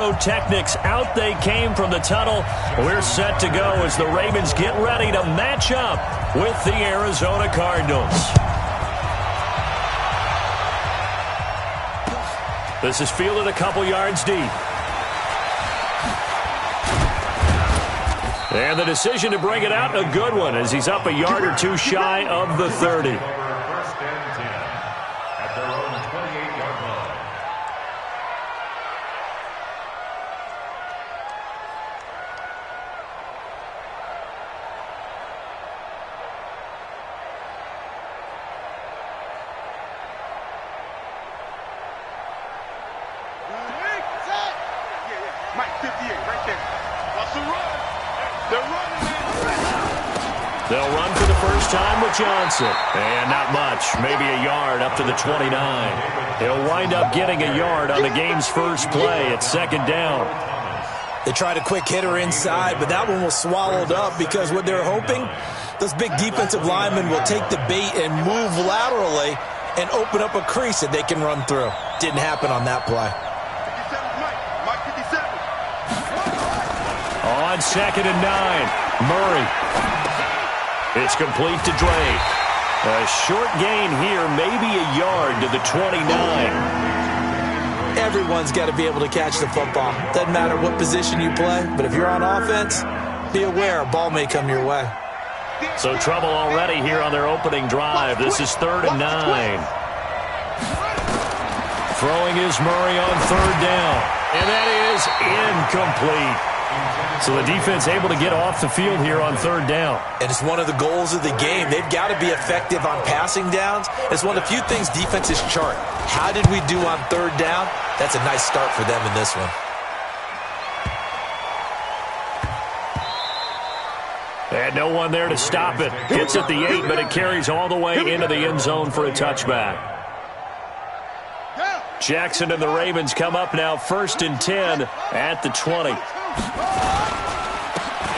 Technics, out they came from the tunnel. We're set to go as the Ravens get ready to match up with the Arizona Cardinals. This is fielded a couple yards deep. And the decision to bring it out, a good one, as he's up a yard or two shy of the 30. They'll run for the first time with Johnson. And not much, maybe a yard up to the 29. He'll wind up getting a yard on the game's first play at second down. They tried a quick hitter inside, but that one was swallowed up because what they're hoping, those big defensive linemen will take the bait and move laterally and open up a crease that they can run through. Didn't happen on that play. On 2nd and 9, Murray. It's complete to Drake. A short gain here, maybe a yard to the 29. Everyone's got to be able to catch the football. Doesn't matter what position you play, but if you're on offense, be aware a ball may come your way. So trouble already here on their opening drive. This is 3rd and 9. Throwing is Murray on 3rd down. And that is incomplete. So the defense able to get off the field here on 3rd down. And it's one of the goals of the game. They've got to be effective on passing downs. It's one of the few things defenses chart. How did we do on 3rd down? That's a nice start for them in this one. And no one there to stop it. Hits at the 8, but it carries all the way into the end zone for a touchback. Jackson and the Ravens come up now 1st and 10 at the 20.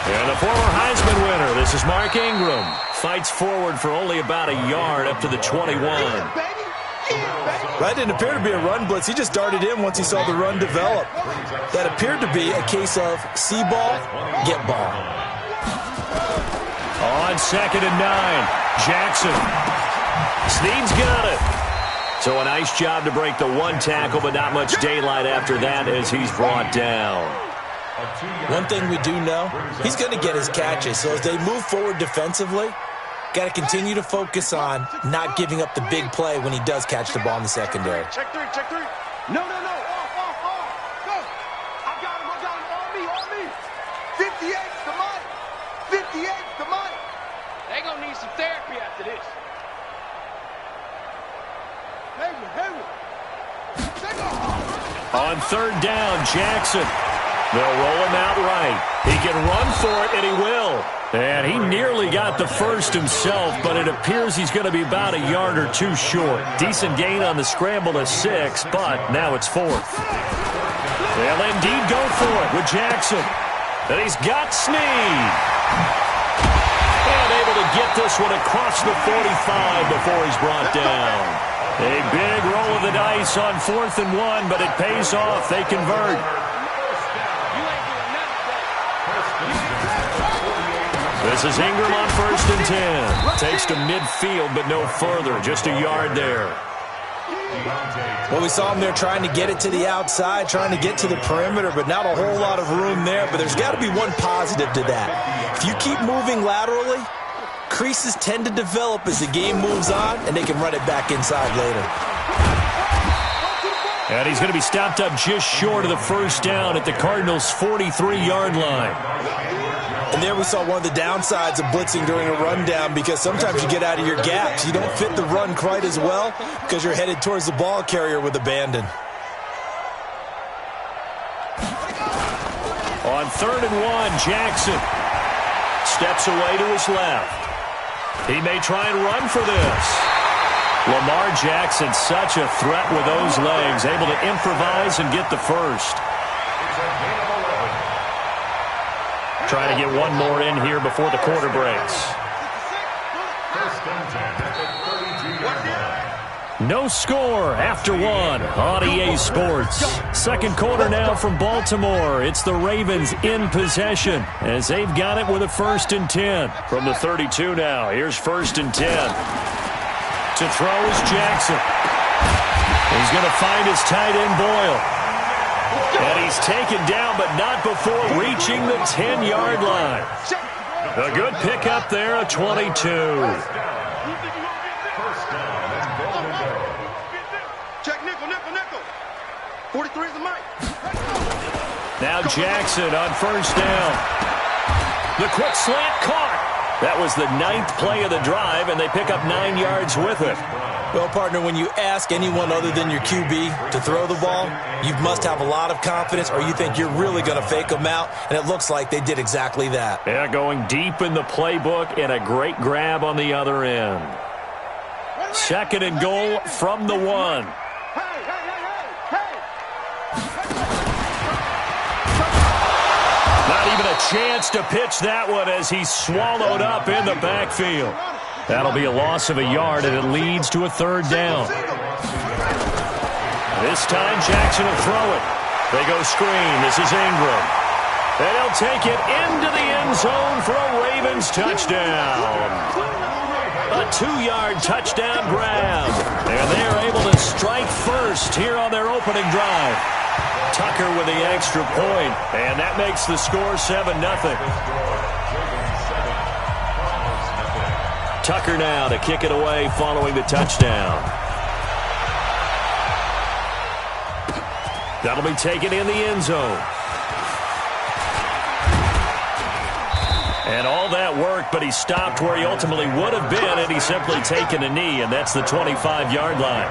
And the former Heisman winner, this is Mark Ingram, fights forward for only about a yard up to the 21. That didn't appear to be a run blitz. He just darted in once he saw the run develop. That appeared to be a case of see ball, get ball. On 2nd and 9, Jackson. Snead's got it. So a nice job to break the one tackle, but not much daylight after that as he's brought down. One thing we do know, he's going to get his catches. So as they move forward defensively, got to continue to focus on not giving up the big play when he does catch the ball in the secondary. Check three. No. Off. Go. I got him on me. 58's the money. 58's the money. They going to need some therapy after this. On 3rd down, Jackson. They'll roll him out right. He can run for it, and he will. And he nearly got the first himself, but it appears he's going to be about a yard or two short. Decent gain on the scramble to 6, but now it's 4th. They'll indeed go for it with Jackson. And he's got Snead. And able to get this one across the 45 before he's brought down. A big roll of the dice on 4th and 1, but it pays off. They convert. This is Ingram on 1st and 10. Takes to midfield, but no further. Just a yard there. Well, we saw him there trying to get it to the outside, trying to get to the perimeter, but not a whole lot of room there. But there's got to be one positive to that. If you keep moving laterally, creases tend to develop as the game moves on, and they can run it back inside later. And he's going to be stopped up just short of the first down at the Cardinals' 43-yard line. And there we saw one of the downsides of blitzing during a rundown, because sometimes you get out of your gaps. You don't fit the run quite as well because you're headed towards the ball carrier with abandon. On 3rd and 1, Jackson steps away to his left. He may try and run for this. Lamar Jackson, such a threat with those legs, able to improvise and get the first. Trying to get one more in here before the quarter breaks. No score after one on EA Sports. Second quarter now from Baltimore. It's the Ravens in possession as they've got it with a 1st and 10. From the 32 now, here's 1st and 10. To throw is Jackson. He's going to find his tight end Boyle. And he's taken down, but not before reaching the 10-yard line. A good pickup there, a 22. Now Jackson on 1st down. The quick slant caught. That was the 9th play of the drive, and they pick up 9 yards with it. Well, partner, when you ask anyone other than your QB to throw the ball, you must have a lot of confidence, or you think you're really going to fake them out, and it looks like they did exactly that. Yeah, going deep in the playbook, and a great grab on the other end. 2nd and goal from the 1. Not even a chance to pitch that one as he's swallowed up in the backfield. That'll be a loss of a yard, and it leads to a 3rd down. This time, Jackson will throw it. They go screen. This is Ingram. And he'll take it into the end zone for a Ravens touchdown. A 2-yard touchdown grab. And they are able to strike first here on their opening drive. Tucker with the extra point, and that makes the score 7-0. Tucker now to kick it away following the touchdown. That'll be taken in the end zone. And all that worked, but he stopped where he ultimately would have been, and he's simply taken a knee, and that's the 25-yard line.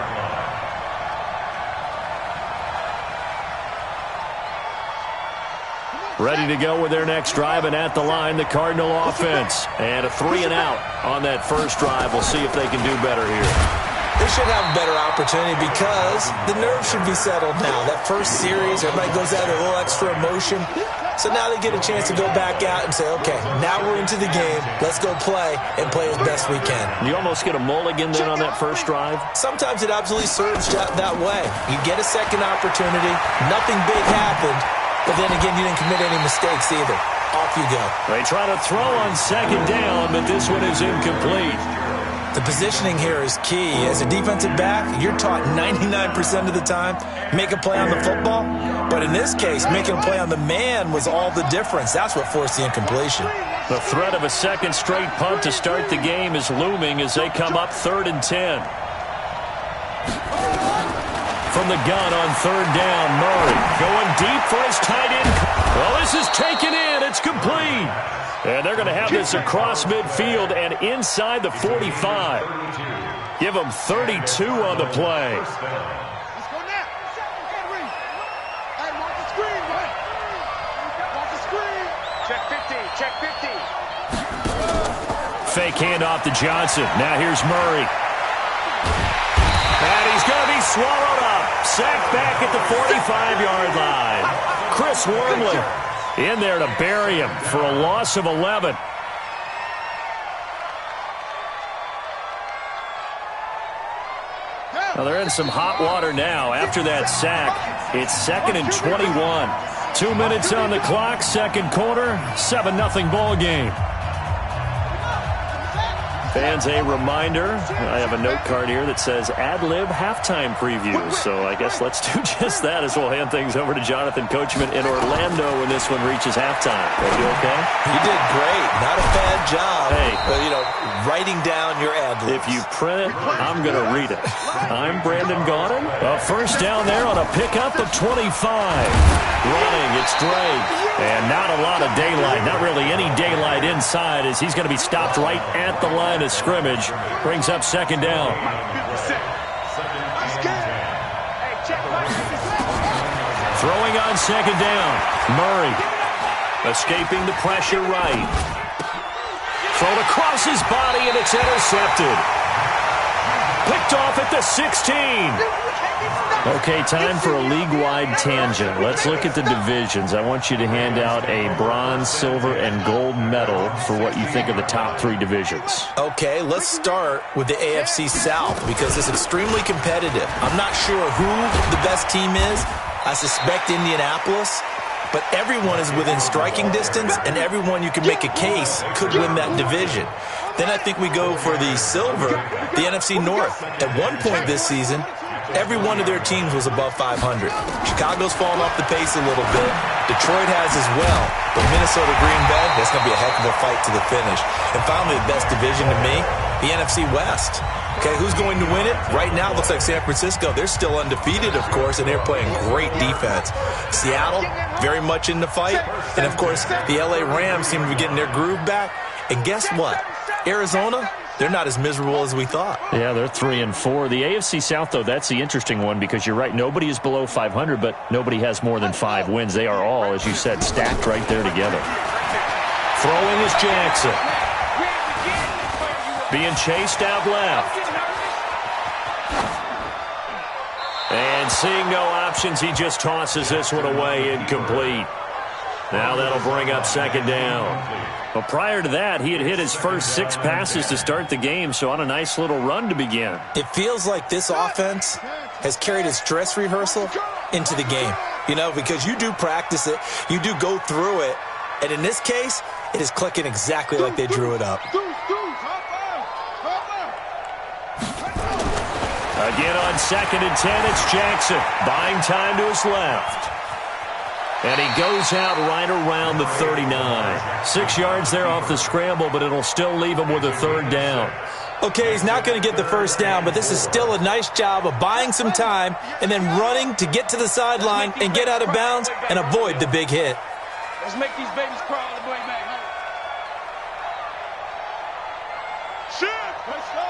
Ready to go with their next drive, and at the line, the Cardinal offense. And a 3-and-out on that first drive. We'll see if they can do better here. They should have a better opportunity because the nerves should be settled now. That first series, everybody goes out with a little extra emotion. So now they get a chance to go back out and say, okay, now we're into the game. Let's go play and play as best we can. You almost get a mulligan then on that first drive? Sometimes it absolutely serves that way. You get a second opportunity. Nothing big happened. But then again, you didn't commit any mistakes either. Off you go. They try to throw on 2nd down, but this one is incomplete. The positioning here is key. As a defensive back, you're taught 99% of the time, make a play on the football. But in this case, making a play on the man was all the difference. That's what forced the incompletion. The threat of a 2nd straight punt to start the game is looming as they come up 3rd and 10. From the gun on 3rd down, Murray going deep for his tight end. Well, this is taken in. It's complete. And they're going to have this across midfield and inside the 45. Give them 32 on the play. Let's go now. Hey, watch the screen, right? Watch the screen. Check 50. Check 50. Fake handoff to Johnson. Now here's Murray. And he's going to be swallowed up. Sacked back at the 45-yard line. Chris Wormley in there to bury him for a loss of 11. Well, they're in some hot water now after that sack. It's 2nd and 21. 2 minutes on the clock, 2nd quarter, 7-0 ball game. Fans, a reminder, I have a note card here that says ad-lib halftime previews. So I guess let's do just that as we'll hand things over to Jonathan Coachman in Orlando when this one reaches halftime. Are you okay? You did great. Not a bad job. Hey. But, writing down your ad-libs. If you print it, I'm going to read it. I'm Brandon Gaudin. A 1st down there on a pickup of 25. Running, it's Drake. And not a lot of daylight. Not really any daylight inside as he's going to be stopped right at the line of scrimmage. Brings up 2nd down. Throwing on 2nd down. Murray escaping the pressure right. Thrown across his body, and it's intercepted. Picked off at the 16. Okay, time for a league-wide tangent. Let's look at the divisions. I want you to hand out a bronze, silver, and gold medal for what you think of the top 3 divisions. Okay, let's start with the AFC South because it's extremely competitive. I'm not sure who the best team is. I suspect Indianapolis. But everyone is within striking distance, and everyone you can make a case could win that division. Then I think we go for the silver, the NFC North. At one point this season, every one of their teams was above 500. Chicago's fallen off the pace a little bit. Detroit has as well. But Minnesota, Green Bay, that's going to be a heck of a fight to the finish. And finally, the best division to me, the NFC West. Okay, who's going to win it? Right now, it looks like San Francisco. They're still undefeated, of course, and they're playing great defense. Seattle, very much in the fight. And, of course, the L.A. Rams seem to be getting their groove back. And guess what? Arizona, they're not as miserable as we thought. Yeah, they're 3-4. The AFC South, though, that's the interesting one because you're right. Nobody is below 500, but nobody has more than 5 wins. They are all, as you said, stacked right there together. Throwing is Jackson. Being chased out left. And seeing no options, he just tosses this one away, incomplete. Now that'll bring up second down. But prior to that, he had hit his first 6 passes to start the game, so on a nice little run to begin. It feels like this offense has carried its dress rehearsal into the game. You know, because you do practice it, you do go through it, and in this case, it is clicking exactly like they drew it up. Again on 2nd and 10, it's Jackson. Buying time to his left. And he goes out right around the 39. 6 yards there off the scramble, but it'll still leave him with a 3rd down. Okay, he's not going to get the first down, but this is still a nice job of buying some time and then running to get to the sideline and get out of bounds and avoid the big hit. Let's make these babies crawl all the way back home. Shit! Let's go!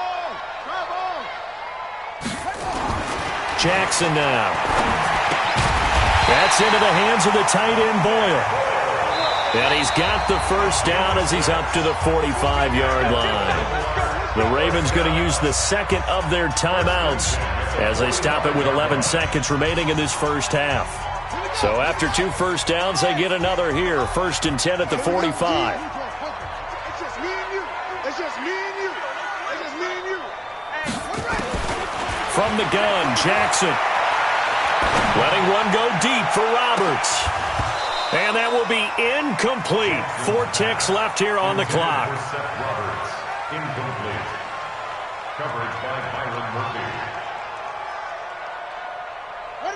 Jackson now. That's into the hands of the tight end, Boyle. And he's got the first down as he's up to the 45-yard line. The Ravens going to use the second of their timeouts as they stop it with 11 seconds remaining in this first half. So after 2 first downs, they get another here. 1st and 10 at the 45. It's just me and you. It's just me and you. It's just me and you. From the gun, Jackson. Letting one go deep for Roberts. And that will be incomplete. 4 ticks left here on the clock. Roberts, incomplete. Coverage by Byron Murphy.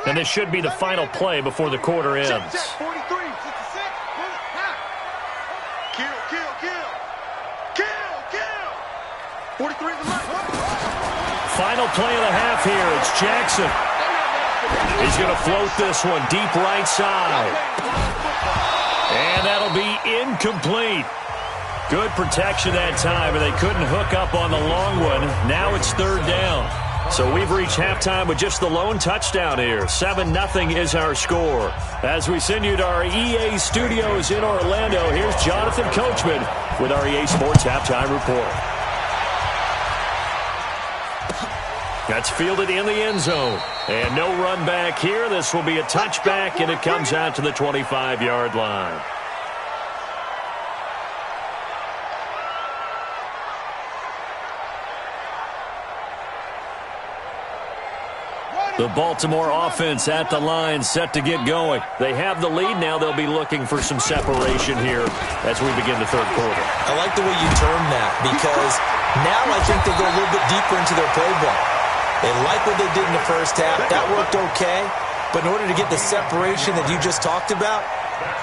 And this should be the final play before the quarter ends. Check, 43, 66. Kill, kill, kill. Kill, kill. 43 is the mark. Final play of the half here. It's Jackson. He's going to float this one deep right side. And that'll be incomplete. Good protection that time, but they couldn't hook up on the long one. Now it's 3rd down. So we've reached halftime with just the lone touchdown here. 7-0 is our score. As we send you to our EA studios in Orlando, here's Jonathan Coachman with our EA Sports Halftime Report. That's fielded in the end zone. And no run back here. This will be a touchback, and it comes out to the 25-yard line. The Baltimore offense at the line, set to get going. They have the lead now. They'll be looking for some separation here as we begin the 3rd quarter. I like the way you termed that because now I think they go a little bit deeper into their playbook. They like what they did in the first half. That worked okay. But in order to get the separation that you just talked about,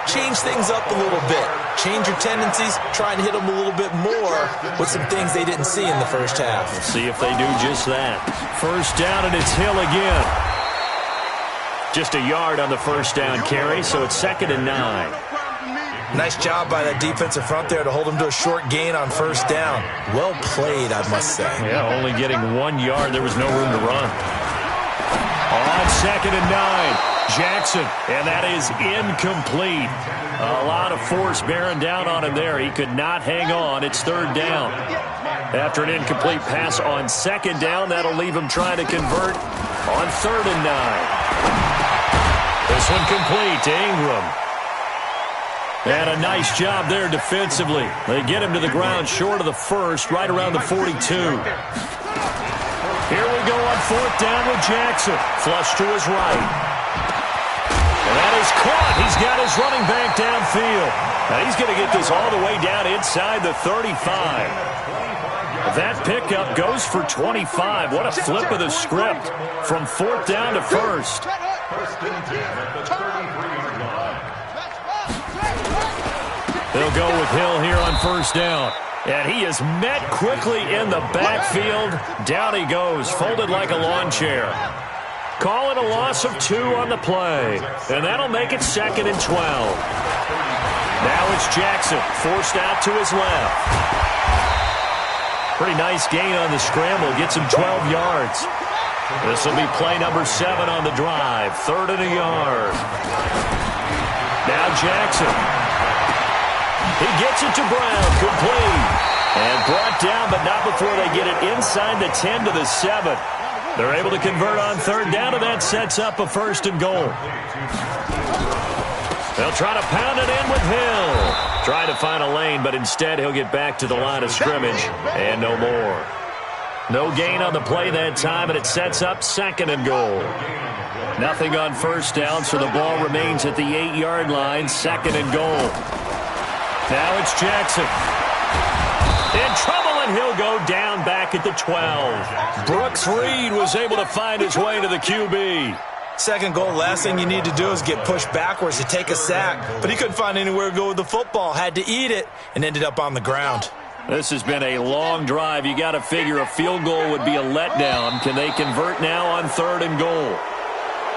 change things up a little bit. Change your tendencies. Try and hit them a little bit more with some things they didn't see in the first half. We'll see if they do just that. First down, and it's Hill again. Just a yard on the first down carry, so it's 2nd and 9. Nice job by that defensive front there to hold him to a short gain on first down. Well played, I must say. Yeah, only getting 1 yard. There was no room to run. On 2nd and 9, Jackson, and that is incomplete. A lot of force bearing down on him there. He could not hang on. It's 3rd down. After an incomplete pass on 2nd down, that'll leave him trying to convert On 3rd and 9. This one complete to Ingram. And a nice job there defensively. They get him to the ground short of the first, right around the 42. Here we go on 4th down with Jackson. Flush to his right. And that is caught. He's got his running back downfield. Now he's going to get this all the way down inside the 35. That pickup goes for 25. What a flip of the script from 4th down to 1st. They'll go with Hill here on 1st down. And he is met quickly in the backfield. Down he goes, folded like a lawn chair. Call it a loss of 2 on the play. And that'll make it 2nd and 12. Now it's Jackson, forced out to his left. Pretty nice gain on the scramble. Gets him 12 yards. This will be play number 7 on the drive. 3rd and a yard. Now Jackson. He gets it to Brown, complete. And brought down, but not before they get it inside the 10 to the 7. They're able to convert on 3rd down, and that sets up a 1st and goal. They'll try to pound it in with Hill. Trying to find a lane, but instead he'll get back to the line of scrimmage, and no more. No gain on the play that time, and it sets up 2nd and goal. Nothing on 1st down, so the ball remains at the 8-yard line, 2nd and goal. Now it's Jackson. In trouble, and he'll go down back at the 12. Brooks Reed was able to find his way to the QB. 2nd goal, last thing you need to do is get pushed backwards to take a sack. But he couldn't find anywhere to go with the football. Had to eat it and ended up on the ground. This has been a long drive. You got to figure a field goal would be a letdown. Can they convert now on 3rd and goal?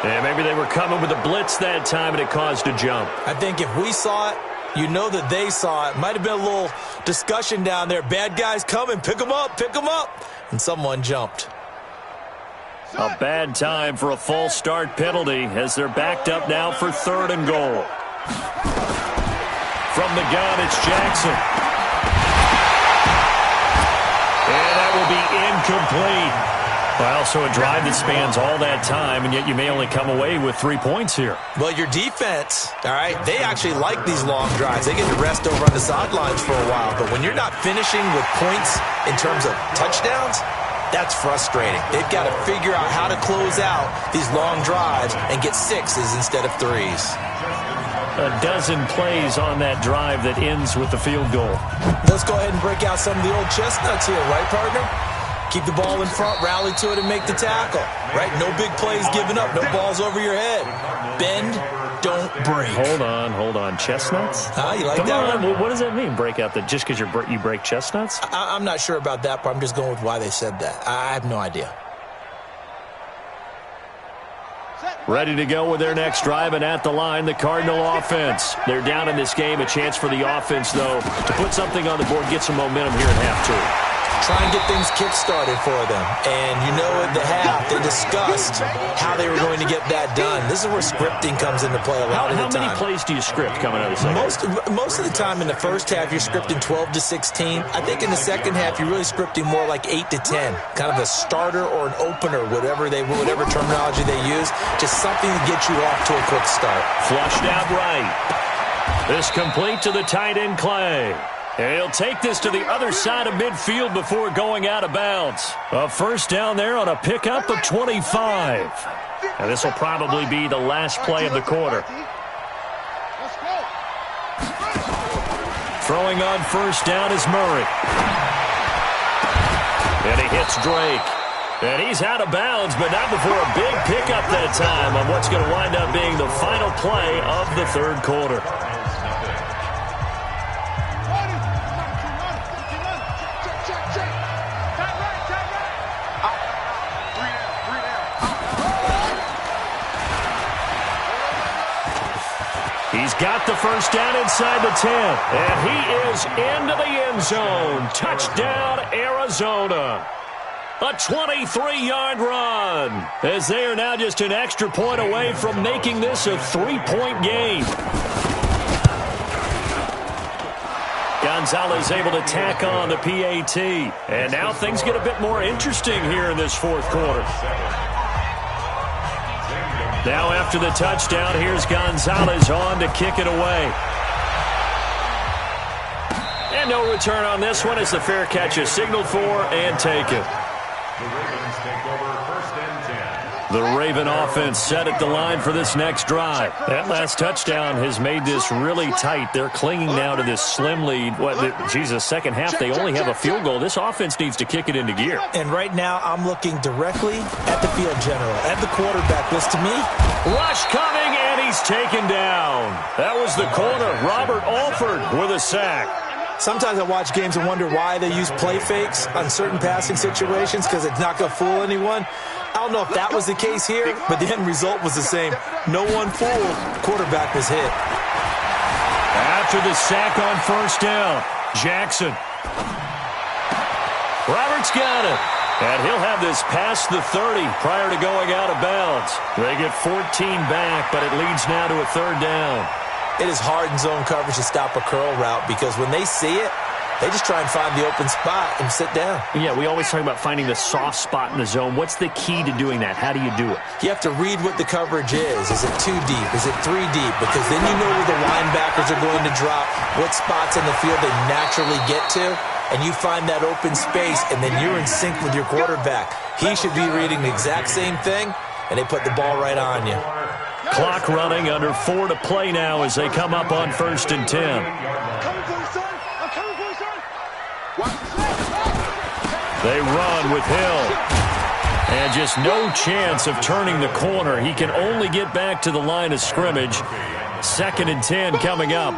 Yeah, maybe they were coming with a blitz that time and it caused a jump. I think if we saw it, you know that they saw it. Might have been a little discussion down there. Bad guys coming. Pick them up. Pick them up. And someone jumped. A bad time for a false start penalty as they're backed up now for 3rd and goal. From the gun, it's Jackson. And that will be incomplete. Well, so a drive that spans all that time, and yet you may only come away with 3 points here. Well, your defense, all right, they actually like these long drives. They get to rest over on the sidelines for a while. But when you're not finishing with points in terms of touchdowns, that's frustrating. They've got to figure out how to close out these long drives and get 6s instead of 3s. A dozen plays on that drive that ends with the field goal. Let's go ahead and break out some of the old chestnuts here, right, partner? Keep the ball in front, rally to it, and make the tackle. Right? No big plays given up. No balls over your head. Bend, don't break. Hold on. Chestnuts? You like Come that on. one? What does that mean, break out? Just because you break chestnuts? I'm not sure about that, but I'm just going with why they said that. I have no idea. Ready to go with their next drive, and at the line, the Cardinal offense. They're down in this game. A chance for the offense, though, to put something on the board, get some momentum here at half 2. Try and get things kick-started for them. And you know at the half, they discussed how they were going to get that done. This is where scripting comes into play a lot of the time. How many plays do you script coming out of the second? Most of the time in the first half, you're scripting 12 to 16. I think in the second half, you're really scripting more like 8 to 10. Kind of a starter or an opener, whatever terminology they use. Just something to get you off to a quick start. Flushed out right. This complete to the tight end, Clay. And he'll take this to the other side of midfield before going out of bounds. A 1st down there on a pickup of 25. And this will probably be the last play of the quarter. Throwing on 1st down is Murray. And he hits Drake. And he's out of bounds, but not before a big pickup that time on what's going to wind up being the final play of the 3rd quarter. He's got the 1st down inside the 10, and he is into the end zone. Touchdown, Arizona. A 23-yard run, as they are now just an extra point away from making this a 3-point game. Gonzalez able to tack on the PAT, and now things get a bit more interesting here in this 4th quarter. Now after the touchdown, here's Gonzalez on to kick it away. And no return on this one as the fair catch is signaled for and taken. The Ravens take over 1st and 10. The Raven offense set at the line for this next drive. That last touchdown has made this really tight. They're clinging now to this slim lead. Second half, they only have a field goal. This offense needs to kick it into gear. And right now, I'm looking directly at the field general, at the quarterback. This, to me, rush coming, and he's taken down. That was the corner, Robert Alford, with a sack. sometimes I watch games and wonder why they use play fakes on certain passing situations because it's not going to fool anyone. I don't know if that was the case here, but the end result was the same. No one fooled. Quarterback was hit. After the sack on first down, Jackson. Roberts got it. And he'll have this past the 30 prior to going out of bounds. They get 14 back, but it leads now to a third down. It is hard in zone coverage to stop a curl route because when they see it, they just try and find the open spot and sit down. Yeah, we always talk about finding the soft spot in the zone. What's the key to doing that? How do you do it? You have to read what the coverage is. Is it 2 deep? Is it 3 deep? Because then you know where the linebackers are going to drop, what spots in the field they naturally get to, and you find that open space, and then you're in sync with your quarterback. He should be reading the exact same thing, and they put the ball right on you. Clock running, under 4 to play now as they come up on 1st and 10. They run with Hill. And just no chance of turning the corner. He can only get back to the line of scrimmage. 2nd and 10 coming up.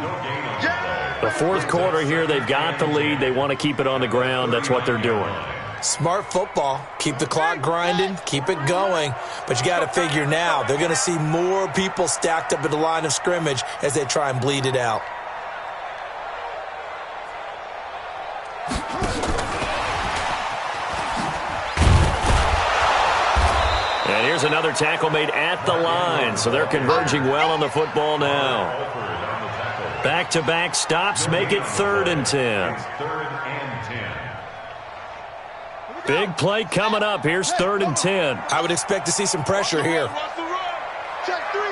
The fourth quarter here, they've got the lead. They want to keep it on the ground. That's what they're doing. Smart football. Keep the clock grinding. Keep it going. But you got to figure now, they're going to see more people stacked up at the line of scrimmage as they try and bleed it out. And here's another tackle made at the line, so they're converging well on the football now. Back-to-back stops make it 3rd and 10. Big play coming up. Here's 3rd and 10. I would expect to see some pressure here. Check three.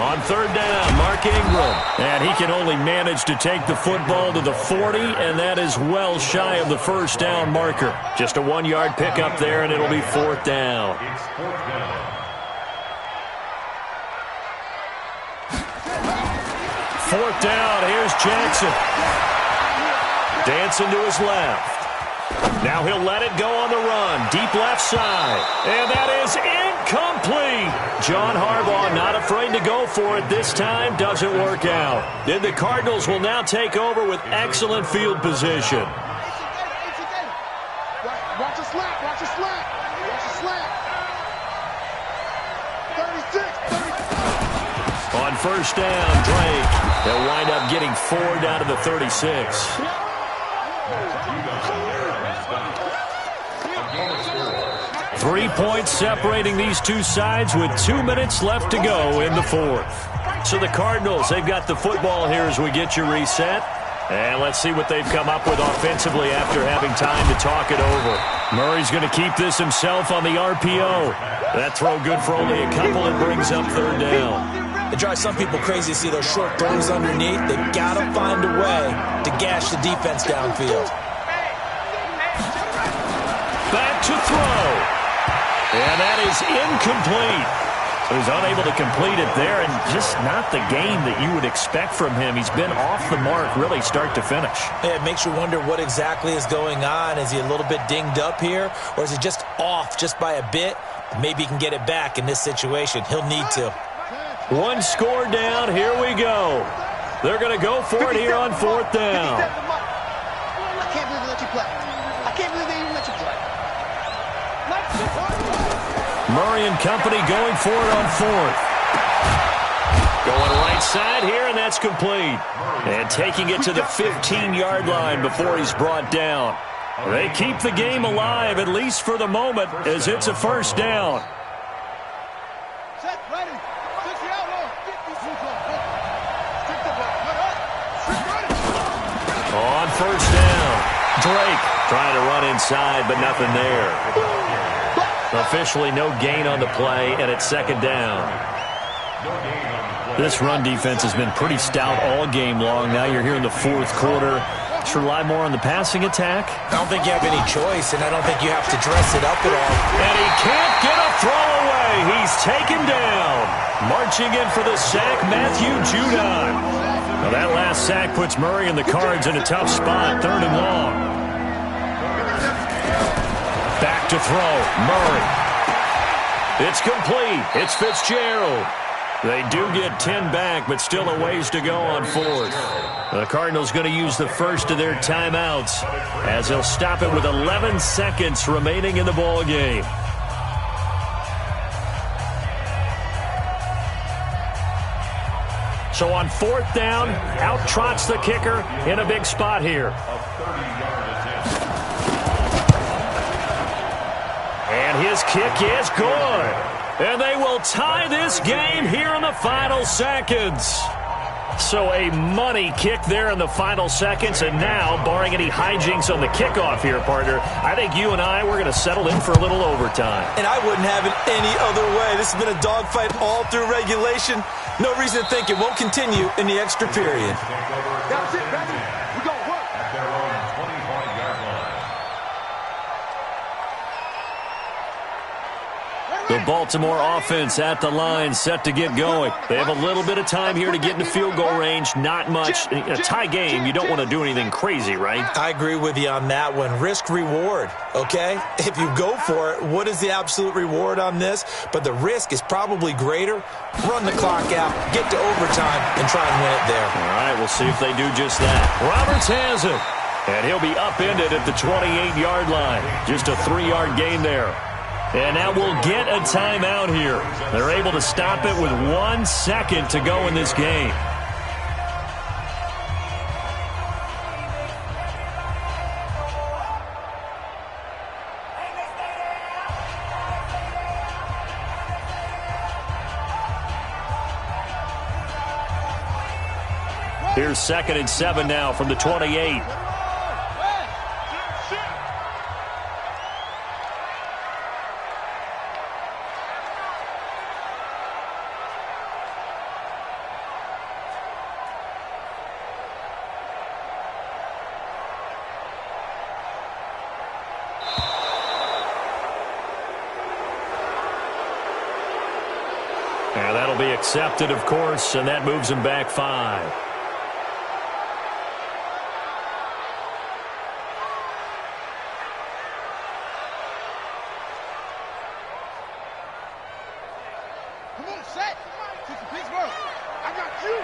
On 3rd down, Mark Ingram. And he can only manage to take the football to the 40, and that is well shy of the first down marker. Just a 1-yard pickup there, and it'll be 4th down. Fourth down, here's Jackson. Dancing to his left. Now he'll let it go on the run. Deep left side. And that is incomplete. John Harbaugh not afraid to go for it this time. Doesn't work out. Then the Cardinals will now take over with excellent field position. Watch a slap. Watch a slap. 36. On first down, Drake. They'll wind up getting 4 down to the 36. 3 points separating these two sides with 2 minutes left to go in the fourth. So the Cardinals, they've got the football here as we get you reset. And let's see what they've come up with offensively after having time to talk it over. Murray's going to keep this himself on the RPO. That throw good for only a couple. It brings up 3rd down. It drives some people crazy to see those short throws underneath. They've got to find a way to gash the defense downfield. Back to throw. And that is incomplete. So he's unable to complete it there, and just not the game that you would expect from him. He's been off the mark really start to finish. Yeah, it makes you wonder what exactly is going on. Is he a little bit dinged up here, or is he just off just by a bit? Maybe he can get it back in this situation. He'll need to. 1 score down. Here we go. They're going to go for it here on 4th down. I can't believe they let you play. I can't believe they even let you play. Murray and company going for it on 4th. Going right side here, and that's complete. And taking it to the 15-yard line before he's brought down. They keep the game alive, at least for the moment, as it's a 1st down. Set, ready. Set the outlaw. On 1st down, Drake trying to run inside, but nothing there. Officially no gain on the play, and it's second down. This run defense has been pretty stout all game long. Now you're here in the fourth quarter. Should rely more on the passing attack. I don't think you have any choice, and I don't think you have to dress it up at all. And he can't get a throw away. He's taken down. Marching in for the sack, Matthew Judon. Now that last sack puts Murray and the Cards in a tough spot, 3rd and long. Back to throw, Murray. It's complete. It's Fitzgerald. They do get 10 back, but still a ways to go on 4th. The Cardinals going to use the first of their timeouts as they'll stop it with 11 seconds remaining in the ball game. So on 4th down, out trots the kicker in a big spot here. And his kick is good. And they will tie this game here in the final seconds. So a money kick there in the final seconds. And now, barring any hijinks on the kickoff here, partner, I think you and we're going to settle in for a little overtime. And I wouldn't have it any other way. This has been a dogfight all through regulation. No reason to think it won't continue in the extra period. That's it, baby. We're going to work. At their own 25-yard line. The Baltimore offense at the line, set to get going. They have a little bit of time here to get into field goal range. Not much. In a tie game, you don't want to do anything crazy, right? I agree with you on that one. Risk-reward, okay? If you go for it, what is the absolute reward on this? But the risk is probably greater. Run the clock out, get to overtime, and try and win it there. All right, we'll see if they do just that. Roberts has it. And he'll be upended at the 28-yard line. Just a 3-yard gain there. And now we'll get a timeout here. They're able to stop it with 1 second to go in this game. Here's 2nd and 7 now from the 28. And that'll be accepted, of course, and that moves him back 5. Come on, set. To Pittsburgh. I got you.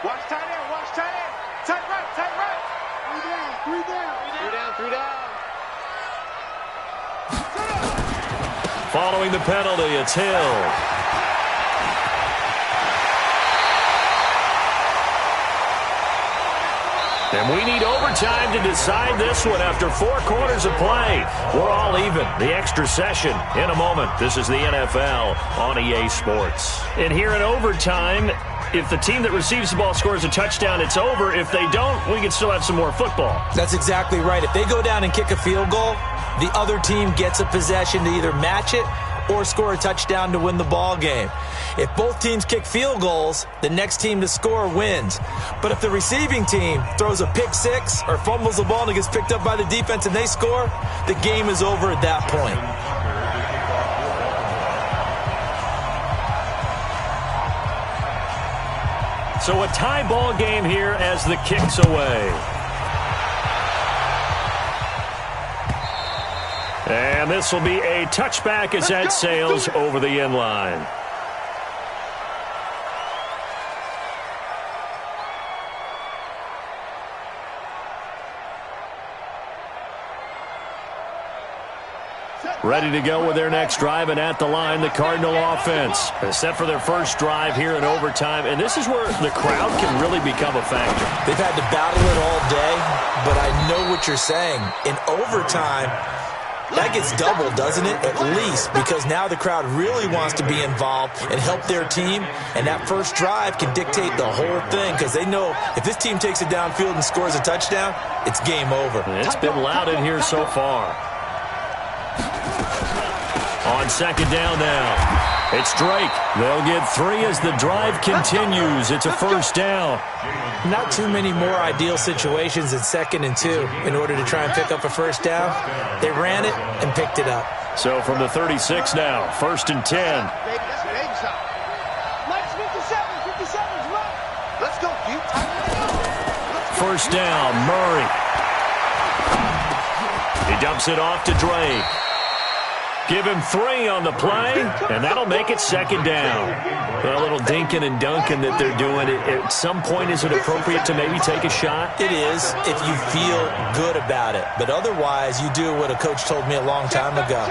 Watch tight end. Watch tight end. Tight right. Tight right. 3 down. 3 down. 3 down. 3 down. Following the penalty, it's Hill. And we need overtime to decide this one after 4 quarters of play. We're all even. The extra session in a moment. This is the NFL on EA Sports. And here in overtime, if the team that receives the ball scores a touchdown, it's over. If they don't, we can still have some more football. That's exactly right. If they go down and kick a field goal, the other team gets a possession to either match it or score a touchdown to win the ball game. If both teams kick field goals, the next team to score wins. But if the receiving team throws a pick six or fumbles the ball and it gets picked up by the defense and they score, the game is over at that point. So a tie ball game here as the kick's away. And this will be a touchback as that sails over the end line. Ready to go with their next drive, and at the line, the Cardinal offense is set for their first drive here in overtime. And this is where the crowd can really become a factor. They've had to battle it all day, but I know what you're saying. In overtime, that gets doubled, doesn't it? At least, because now the crowd really wants to be involved and help their team, and that first drive can dictate the whole thing because they know if this team takes it downfield and scores a touchdown, it's game over. It's been loud in here so far. On second down now, it's Drake. They'll get 3 as the drive continues. It's a first down. Not too many more ideal situations in 2nd and 2 in order to try and pick up a first down. They ran it and picked it up. So from the 36 now, 1st and 10. First down, Murray. He dumps it off to Drake. Give him 3 on the play, and that'll make it second down. A little dinking and dunking that they're doing. At some point, is it appropriate to maybe take a shot? It is if you feel good about it. But otherwise, you do what a coach told me a long time ago.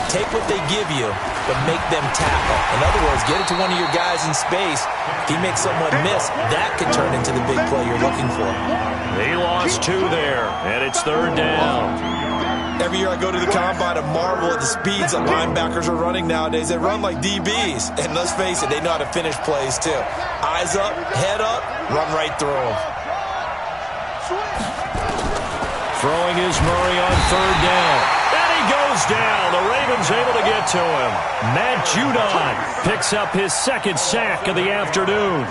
Take what they give you, but make them tackle. In other words, get it to one of your guys in space. If he makes someone miss, that could turn into the big play you're looking for. He lost 2 there, and it's 3rd down. Every year I go to the combine and marvel at the speeds that linebackers are running nowadays. They run like DBs. And let's face it, they know how to finish plays too. Eyes up, head up, run right through them. Throwing is Murray on 3rd down. And he goes down. The Ravens able to get to him. Matt Judon picks up his 2nd sack of the afternoon.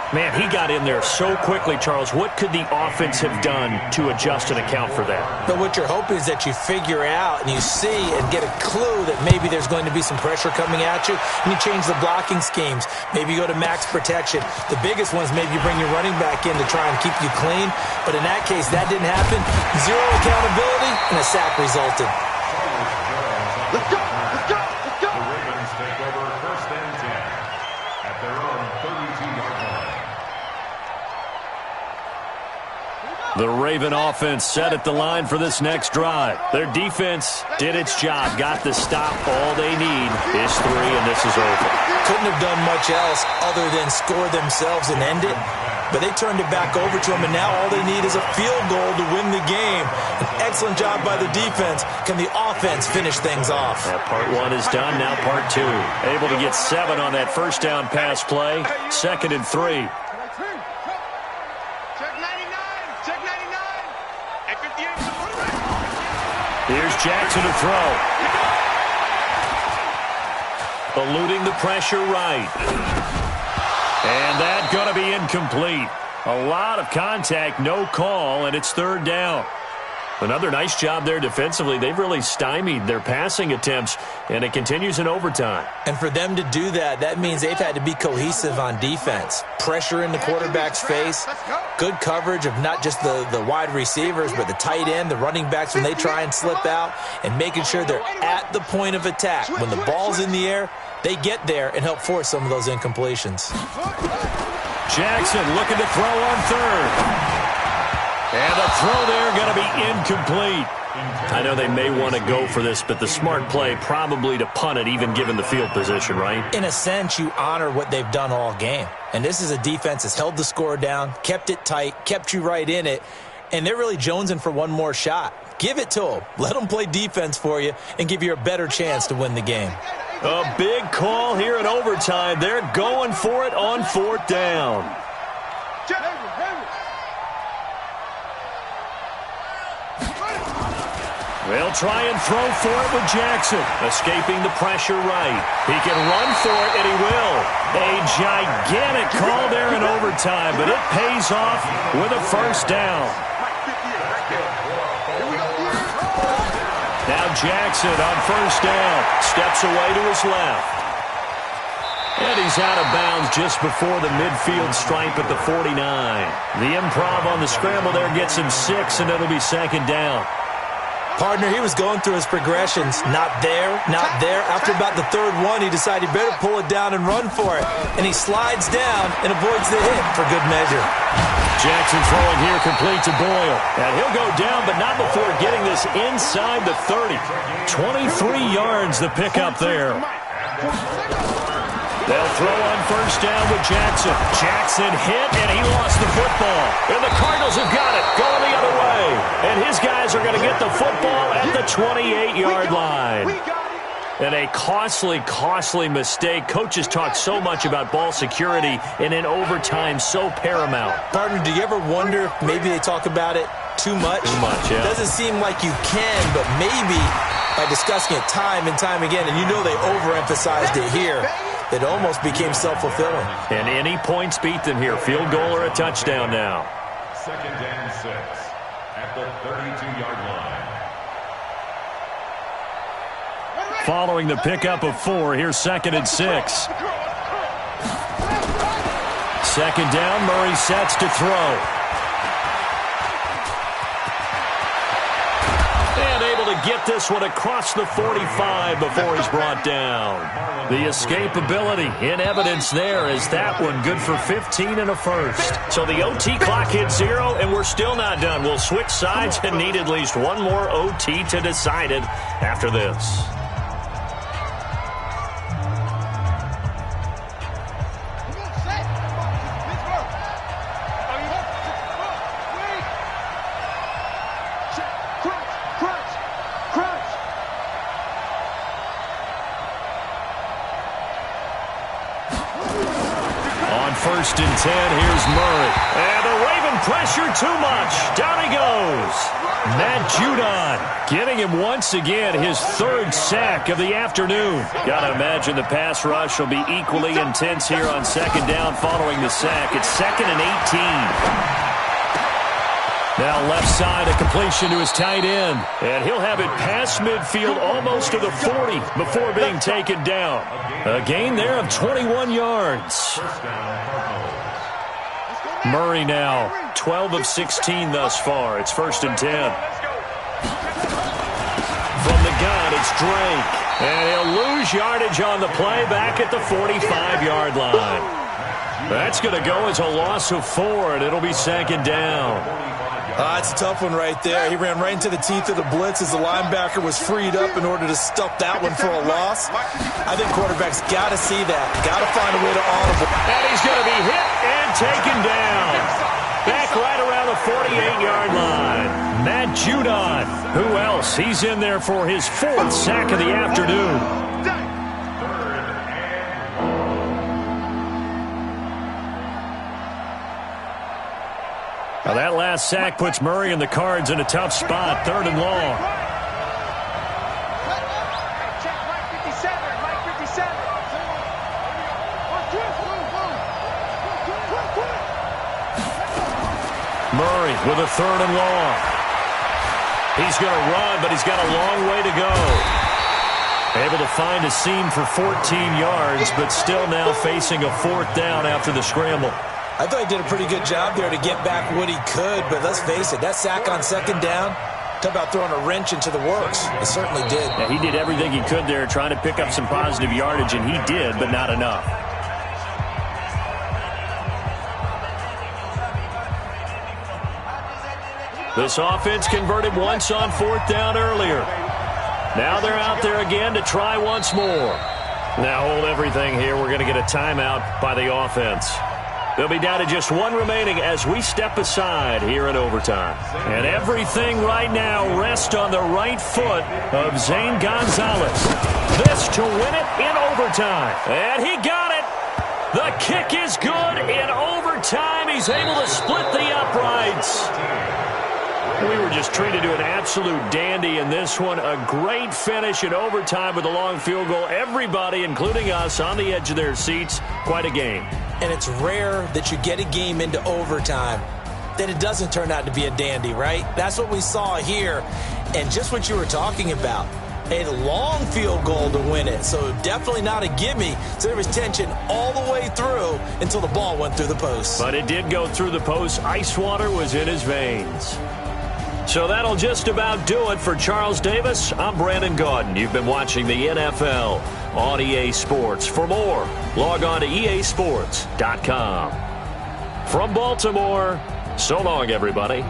Man, he got in there so quickly, Charles. What could the offense have done to adjust and account for that? But what you're hoping is that you figure out and you see and get a clue that maybe there's going to be some pressure coming at you, and you change the blocking schemes. Maybe you go to max protection. The biggest one is maybe you bring your running back in to try and keep you clean. But in that case, that didn't happen. 0 accountability, and a sack resulted. Let's go! Let's go! Let's go! The Ravens take over 1st and 10 at their own 32-yard line. The Raven offense set at the line for this next drive. Their defense did its job, got the stop. All they need is 3, and this is over. Couldn't have done much else other than score themselves and end it. But they turned it back over to them, and now all they need is a field goal to win the game. An excellent job by the defense. Can the offense finish things off? Yeah, part 1 is done, now part 2. Able to get 7 on that first down pass play. 2nd and 3. Here's Jackson to throw. Eluding the pressure right. And that's going to be incomplete. A lot of contact, no call, and it's 3rd down. Another nice job there defensively. They've really stymied their passing attempts, and it continues in overtime. And for them to do that, that means they've had to be cohesive on defense. Pressure in the quarterback's face, good coverage of not just the wide receivers, but the tight end, the running backs when they try and slip out, and making sure they're at the point of attack. When the ball's in the air, they get there and help force some of those incompletions. Jackson looking to throw on 3rd. And the throw there going to be incomplete. I know they may want to go for this, but the smart play probably to punt it, even given the field position, right? In a sense, you honor what they've done all game. And this is a defense that's held the score down, kept it tight, kept you right in it, and they're really jonesing for one more shot. Give it to them. Let them play defense for you and give you a better chance to win the game. A big call here in overtime. They're going for it on 4th down. They'll try and throw for it with Jackson. Escaping the pressure right. He can run for it, and he will. A gigantic call there in overtime, but it pays off with a first down. Now Jackson on first down. Steps away to his left. And he's out of bounds just before the midfield stripe at the 49. The improv on the scramble there gets him 6, and it'll be 2nd down. Partner, he was going through his progressions. Not there, not there. After about the 3rd one, he decided he better pull it down and run for it. And he slides down and avoids the hit for good measure. Jackson throwing here complete to Boyle. And he'll go down, but not before getting this inside the 30. 23 yards the pickup there. They'll throw on first down with Jackson. Jackson hit, and he lost the football. And the Cardinals have got it, going the other way. And his guys are going to get the football at the 28-yard line. And a costly, costly mistake. Coaches talk so much about ball security, and in overtime, so paramount. Partner, do you ever wonder if maybe they talk about it too much? Too much, yeah. It doesn't seem like you can, but maybe by discussing it time and time again, and you know they overemphasized it here. It almost became self-fulfilling. And any points beat them here. Field goal or a touchdown now. 2nd and 6 at the 32-yard line. Following the pickup of 4, here's 2nd and 6. 2nd down, Murray sets to throw. And able to get this one across the 45 before he's brought down. The escapability in evidence there as that one good for 15 and a first. So the OT clock hits 0, and we're still not done. We'll switch sides and need at least one more OT to decide it after this. First and 10, here's Murray. And the Raven pressure too much. Down he goes. Matt Judon getting him once again his 3rd sack of the afternoon. Gotta imagine the pass rush will be equally intense here on 2nd down following the sack. It's 2nd and 18. Now left side, a completion to his tight end. And he'll have it past midfield almost to the 40 before being taken down. A gain there of 21 yards. Murray now 12 of 16 thus far. It's 1st and 10. From the gun, it's Drake. And he'll lose yardage on the play back at the 45-yard line. That's going to go as a loss of 4, and it'll be 2nd down. It's a tough one right there. He ran right into the teeth of the blitz as the linebacker was freed up in order to stuff that one for a loss. I think quarterbacks got to see that. Got to find a way to audible. And he's going to be hit and taken down. Back right around the 48-yard line. Matt Judon. Who else? He's in there for his 4th sack of the afternoon. Now that last sack puts Murray and the Cards in a tough spot, 3rd and long. Murray with a 3rd and long. He's going to run, but he's got a long way to go. Able to find a seam for 14 yards, but still now facing a 4th down after the scramble. I thought he did a pretty good job there to get back what he could, but let's face it, that sack on 2nd down, talk about throwing a wrench into the works. It certainly did. Yeah, he did everything he could there trying to pick up some positive yardage, and he did, but not enough. This offense converted once on 4th down earlier. Now they're out there again to try once more. Now hold everything here. We're going to get a timeout by the offense. They'll be down to just 1 remaining as we step aside here in overtime. And everything right now rests on the right foot of Zane Gonzalez. This to win it in overtime. And he got it. The kick is good in overtime. He's able to split the uprights. We were just treated to an absolute dandy in this one. A great finish in overtime with a long field goal. Everybody, including us, on the edge of their seats. Quite a game. And it's rare that you get a game into overtime that it doesn't turn out to be a dandy, right? That's what we saw here. And just what you were talking about, a long field goal to win it. So definitely not a gimme. So there was tension all the way through until the ball went through the post. But it did go through the post. Ice water was in his veins. So that'll just about do it for Charles Davis. I'm Brandon Gaudin. You've been watching the NFL on EA Sports. For more, log on to easports.com. From Baltimore, so long, everybody.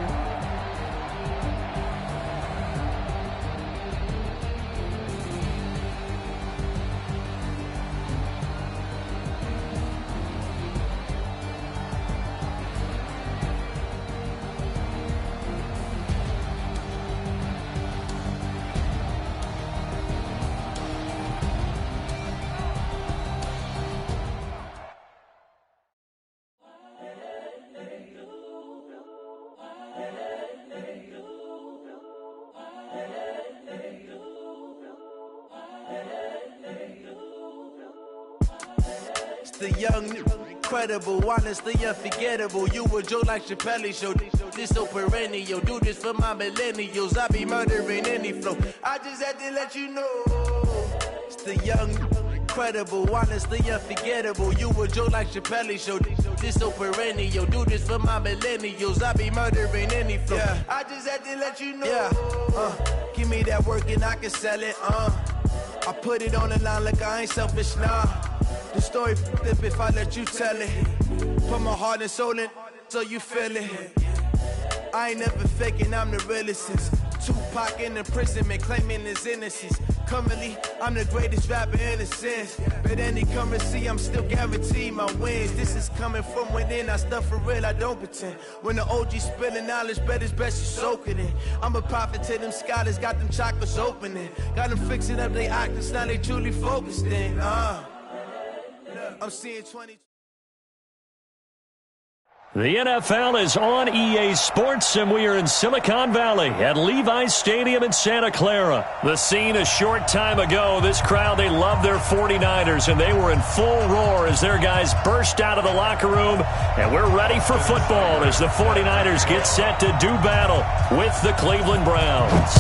The young, incredible, honestly unforgettable. You a Joe like Chappelle show. This so perennial. Do this for my millennials. I be murdering any flow. I just had to let you know. It's the young, incredible, honestly unforgettable. You a Joe like Chappelle show. This so perennial. Do this for my millennials. I be murdering any flow. Yeah. I just had to let you know. Yeah. Give me that work and I can sell it. I put it on the line like I ain't selfish, nah. The story flip if I let you tell it. Put my heart and soul in so you feel it. I ain't never faking, I'm the realest since Tupac in imprisonment, claiming his innocence. Currently, I'm the greatest rapper in a sense. But any currency, I'm still guaranteed my wins. This is coming from within, I stuff for real, I don't pretend. When the OG spilling knowledge, bet it's best you soak it in. I'm a prophet to them scholars, got them chakras opening. Got them fixing up they actors, now they truly focused in. I'm seeing 20. The NFL is on EA Sports, and we are in Silicon Valley at Levi's Stadium in Santa Clara. The scene a short time ago, this crowd, they love their 49ers, and they were in full roar as their guys burst out of the locker room, and we're ready for football as the 49ers get set to do battle with the Cleveland Browns.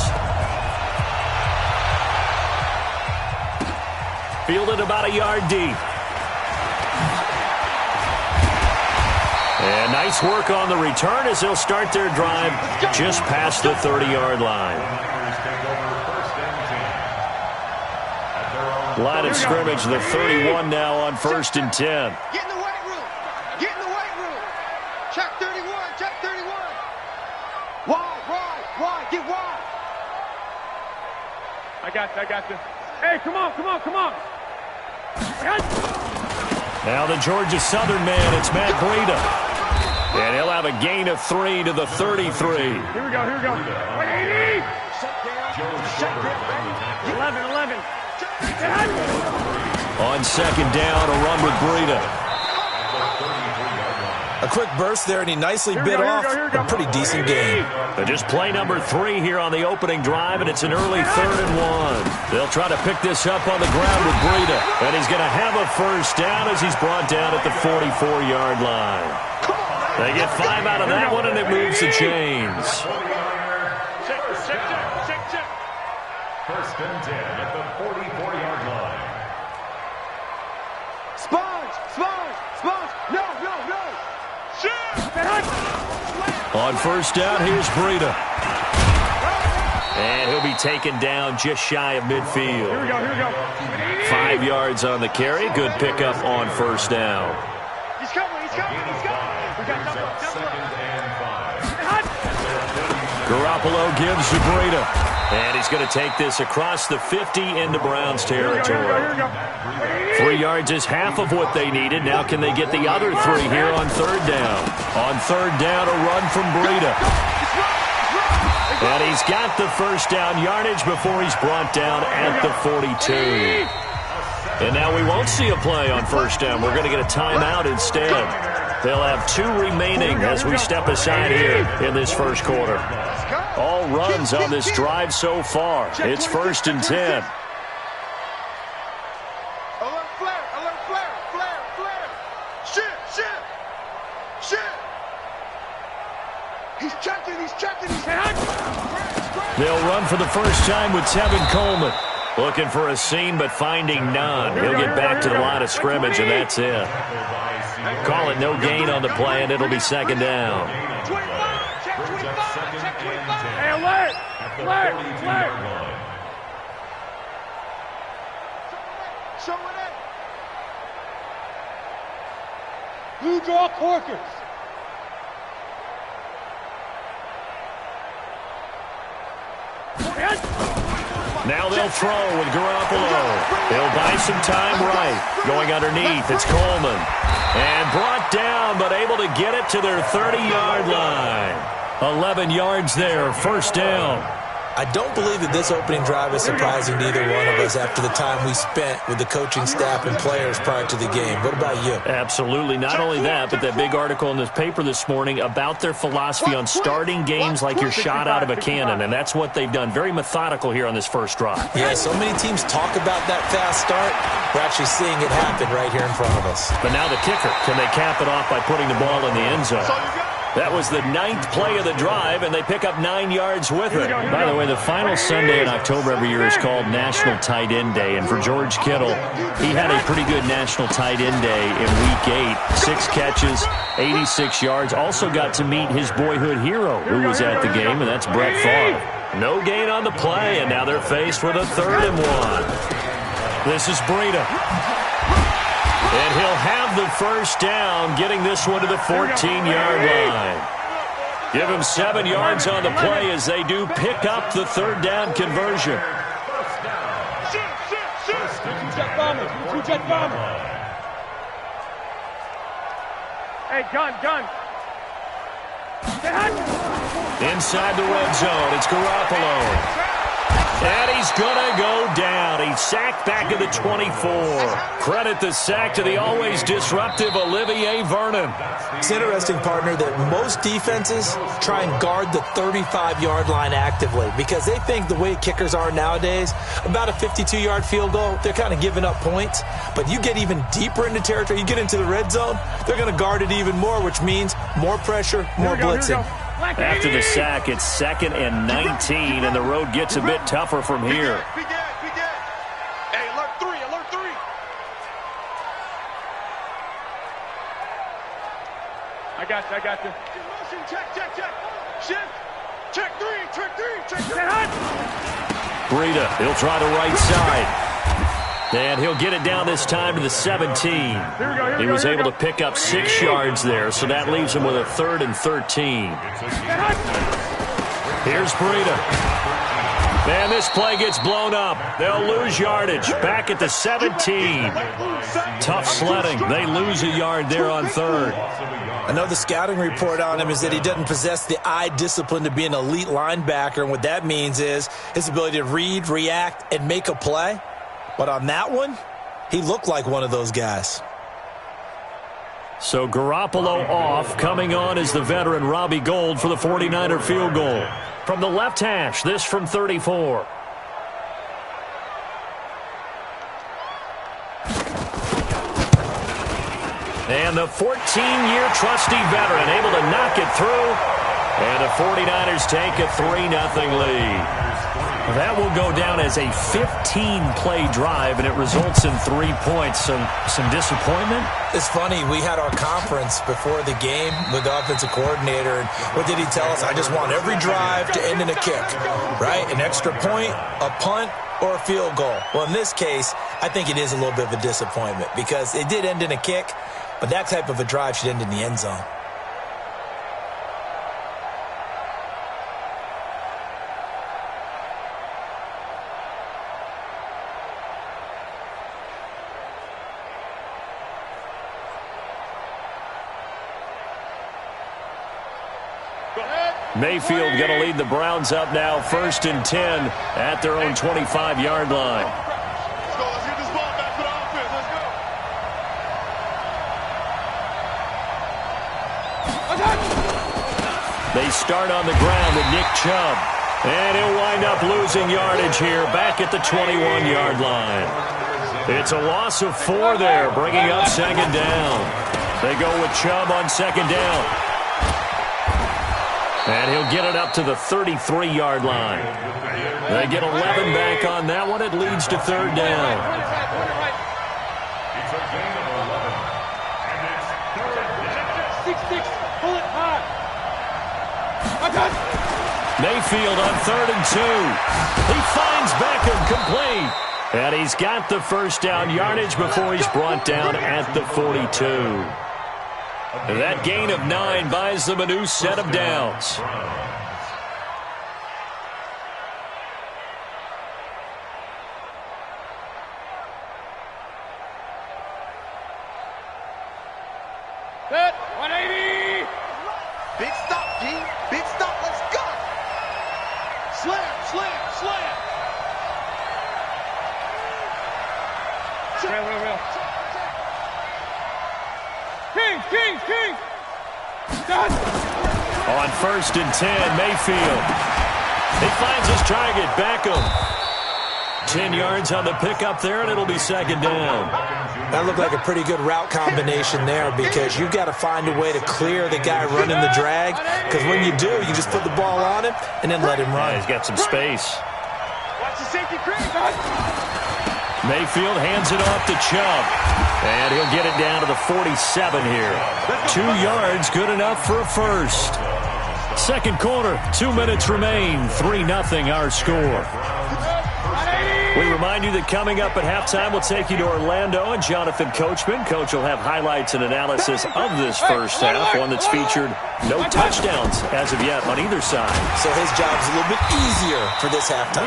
Fielded about a yard deep. And nice work on the return as they'll start their drive just past the 30-yard line. Line of scrimmage, the 31 now on 1st and 10. Get in the weight room. Get in the weight room. Check 31. Check 31. Wide. Get wide. I got this. Hey, come on. Now the Georgia Southern man, it's Matt Breida. And he'll have a gain of 3 to the 33. Here we go. 11. 11. On 2nd down, a run with Breida. A quick burst there, and he nicely bit off a pretty decent game. But just play number 3 here on the opening drive, and it's an early 3rd and 1. They'll try to pick this up on the ground with Breida. And he's going to have a first down as he's brought down at the 44-yard line. They get 5 out of that one, and it moves the chains. Check. 1st and 10 at the 44-yard line. Sponge. No. On 1st down, here's Breida. And he'll be taken down just shy of midfield. Here we go. 5 yards on the carry. Good pickup on 1st down. He's coming. We got double. 2nd and 5. Garoppolo gives to Breida. And he's going to take this across the 50 into Browns territory. Here we go. 3 yards is half of what they needed. Now can they get the other 3 here on 3rd down? On 3rd down, a run from Breida. And he's got the first down yardage before he's brought down at the 42. And now we won't see a play on 1st down. We're going to get a timeout instead. They'll have 2 remaining as we step aside here in this 1st quarter. All runs on this drive so far. It's 1st and 10. Alert flare. Shit. He's checking. They'll run for the first time with Tevin Coleman. Looking for a seam, but finding none. He'll get back to the line of scrimmage, and that's it. Call it no gain on the play, and it'll be 2nd down. Hey, alert. Someone in. Blue draw corkers. Now they'll throw with Garoppolo. He'll buy some time right. Going underneath, it's Coleman. And brought down, but able to get it to their 30-yard line. 11 yards there, 1st down. I don't believe that this opening drive is surprising to either one of us after the time we spent with the coaching staff and players prior to the game. What about you? Absolutely. Not only that, but that big article in this paper this morning about their philosophy on starting games like you're shot out of a cannon, and that's what they've done. Very methodical here on this first drive. Yeah, so many teams talk about that fast start. We're actually seeing it happen right here in front of us. But now the kicker. Can they cap it off by putting the ball in the end zone? That was the 9th play of the drive, and they pick up 9 yards with it. By the way, the final Sunday in October every year is called National Tight End Day, and for George Kittle, he had a pretty good National Tight End Day in Week 8. 6 catches, 86 yards. Also got to meet his boyhood hero who was at the game, and that's Brett Favre. No gain on the play, and now they're faced with a 3rd and 1. This is Breida. And he'll have the first down, getting this one to the 14-yard line. Give him 7 yards on the play as they do pick up the 3rd down conversion. Hey, gun. Inside the red zone, it's Garoppolo. And he's going to go down. He's sacked back at the 24. Credit the sack to the always disruptive Olivier Vernon. It's interesting, partner, that most defenses try and guard the 35-yard line actively because they think the way kickers are nowadays, about a 52-yard field goal, they're kind of giving up points. But you get even deeper into territory, you get into the red zone, they're going to guard it even more, which means more pressure, more blitzing. After the sack, it's 2nd and 19, and the road gets a bit tougher from here. Be good. Hey, alert 3. I got you. Motion, check. Shift. Check 3. Breida, he'll try the right side. And he'll get it down this time to the 17. He was able to pick up 6 yards there, so that leaves him with a 3rd and 13. Here's Breida. And this play gets blown up. They'll lose yardage. Back at the 17. Tough sledding. They lose a yard there on 3rd. I know the scouting report on him is that he doesn't possess the eye discipline to be an elite linebacker, and what that means is his ability to read, react, and make a play. But on that one, he looked like one of those guys. So Garoppolo off. Coming on is the veteran Robbie Gould for the 49er field goal. From the left hash, this from 34. And the 14-year trusty veteran able to knock it through. And the 49ers take a 3-0 lead. That will go down as a 15-play drive, and it results in 3 points. So some disappointment? It's funny. We had our conference before the game with the offensive coordinator, and what did he tell us? I just want every drive to end in a kick, right? An extra point, a punt, or a field goal. Well, in this case, I think it is a little bit of a disappointment because it did end in a kick, but that type of a drive should end in the end zone. Mayfield going to lead the Browns up now, 1st and 10 at their own 25-yard line. Let's get this ball back for the offense. Let's go. They start on the ground with Nick Chubb. And he'll wind up losing yardage here back at the 21-yard line. It's a loss of 4 there, bringing up 2nd down. They go with Chubb on 2nd down. And he'll get it up to the 33-yard line. They get 11 back on that one. It leads to 3rd down. It's a gain of 11. And it's 3rd down. 6-6. Pull it hard. Mayfield on 3rd and 2. He finds Beckham complete. And he's got the first down yardage before he's brought down at the 42. And that gain of 9 buys them a new set of downs. Set. 180. Big stop, G. Big stop. Let's go. Slam. On 1st and 10, Mayfield. He finds his target, Beckham. 10 yards on the pickup there, and it'll be 2nd down. That looked like a pretty good route combination there because you've got to find a way to clear the guy running the drag, because when you do, you just put the ball on him and then let him run. Yeah, he's got some space. Watch the safety crease. Mayfield hands it off to Chubb. And he'll get it down to the 47 here. 2 yards, good enough for a first. 2nd quarter, 2 minutes remain. 3-0 our score. We remind you that coming up at halftime, we'll take you to Orlando and Jonathan Coachman. Coach will have highlights and analysis of this first half, one that's featured no touchdowns as of yet on either side. So his job's a little bit easier for this halftime.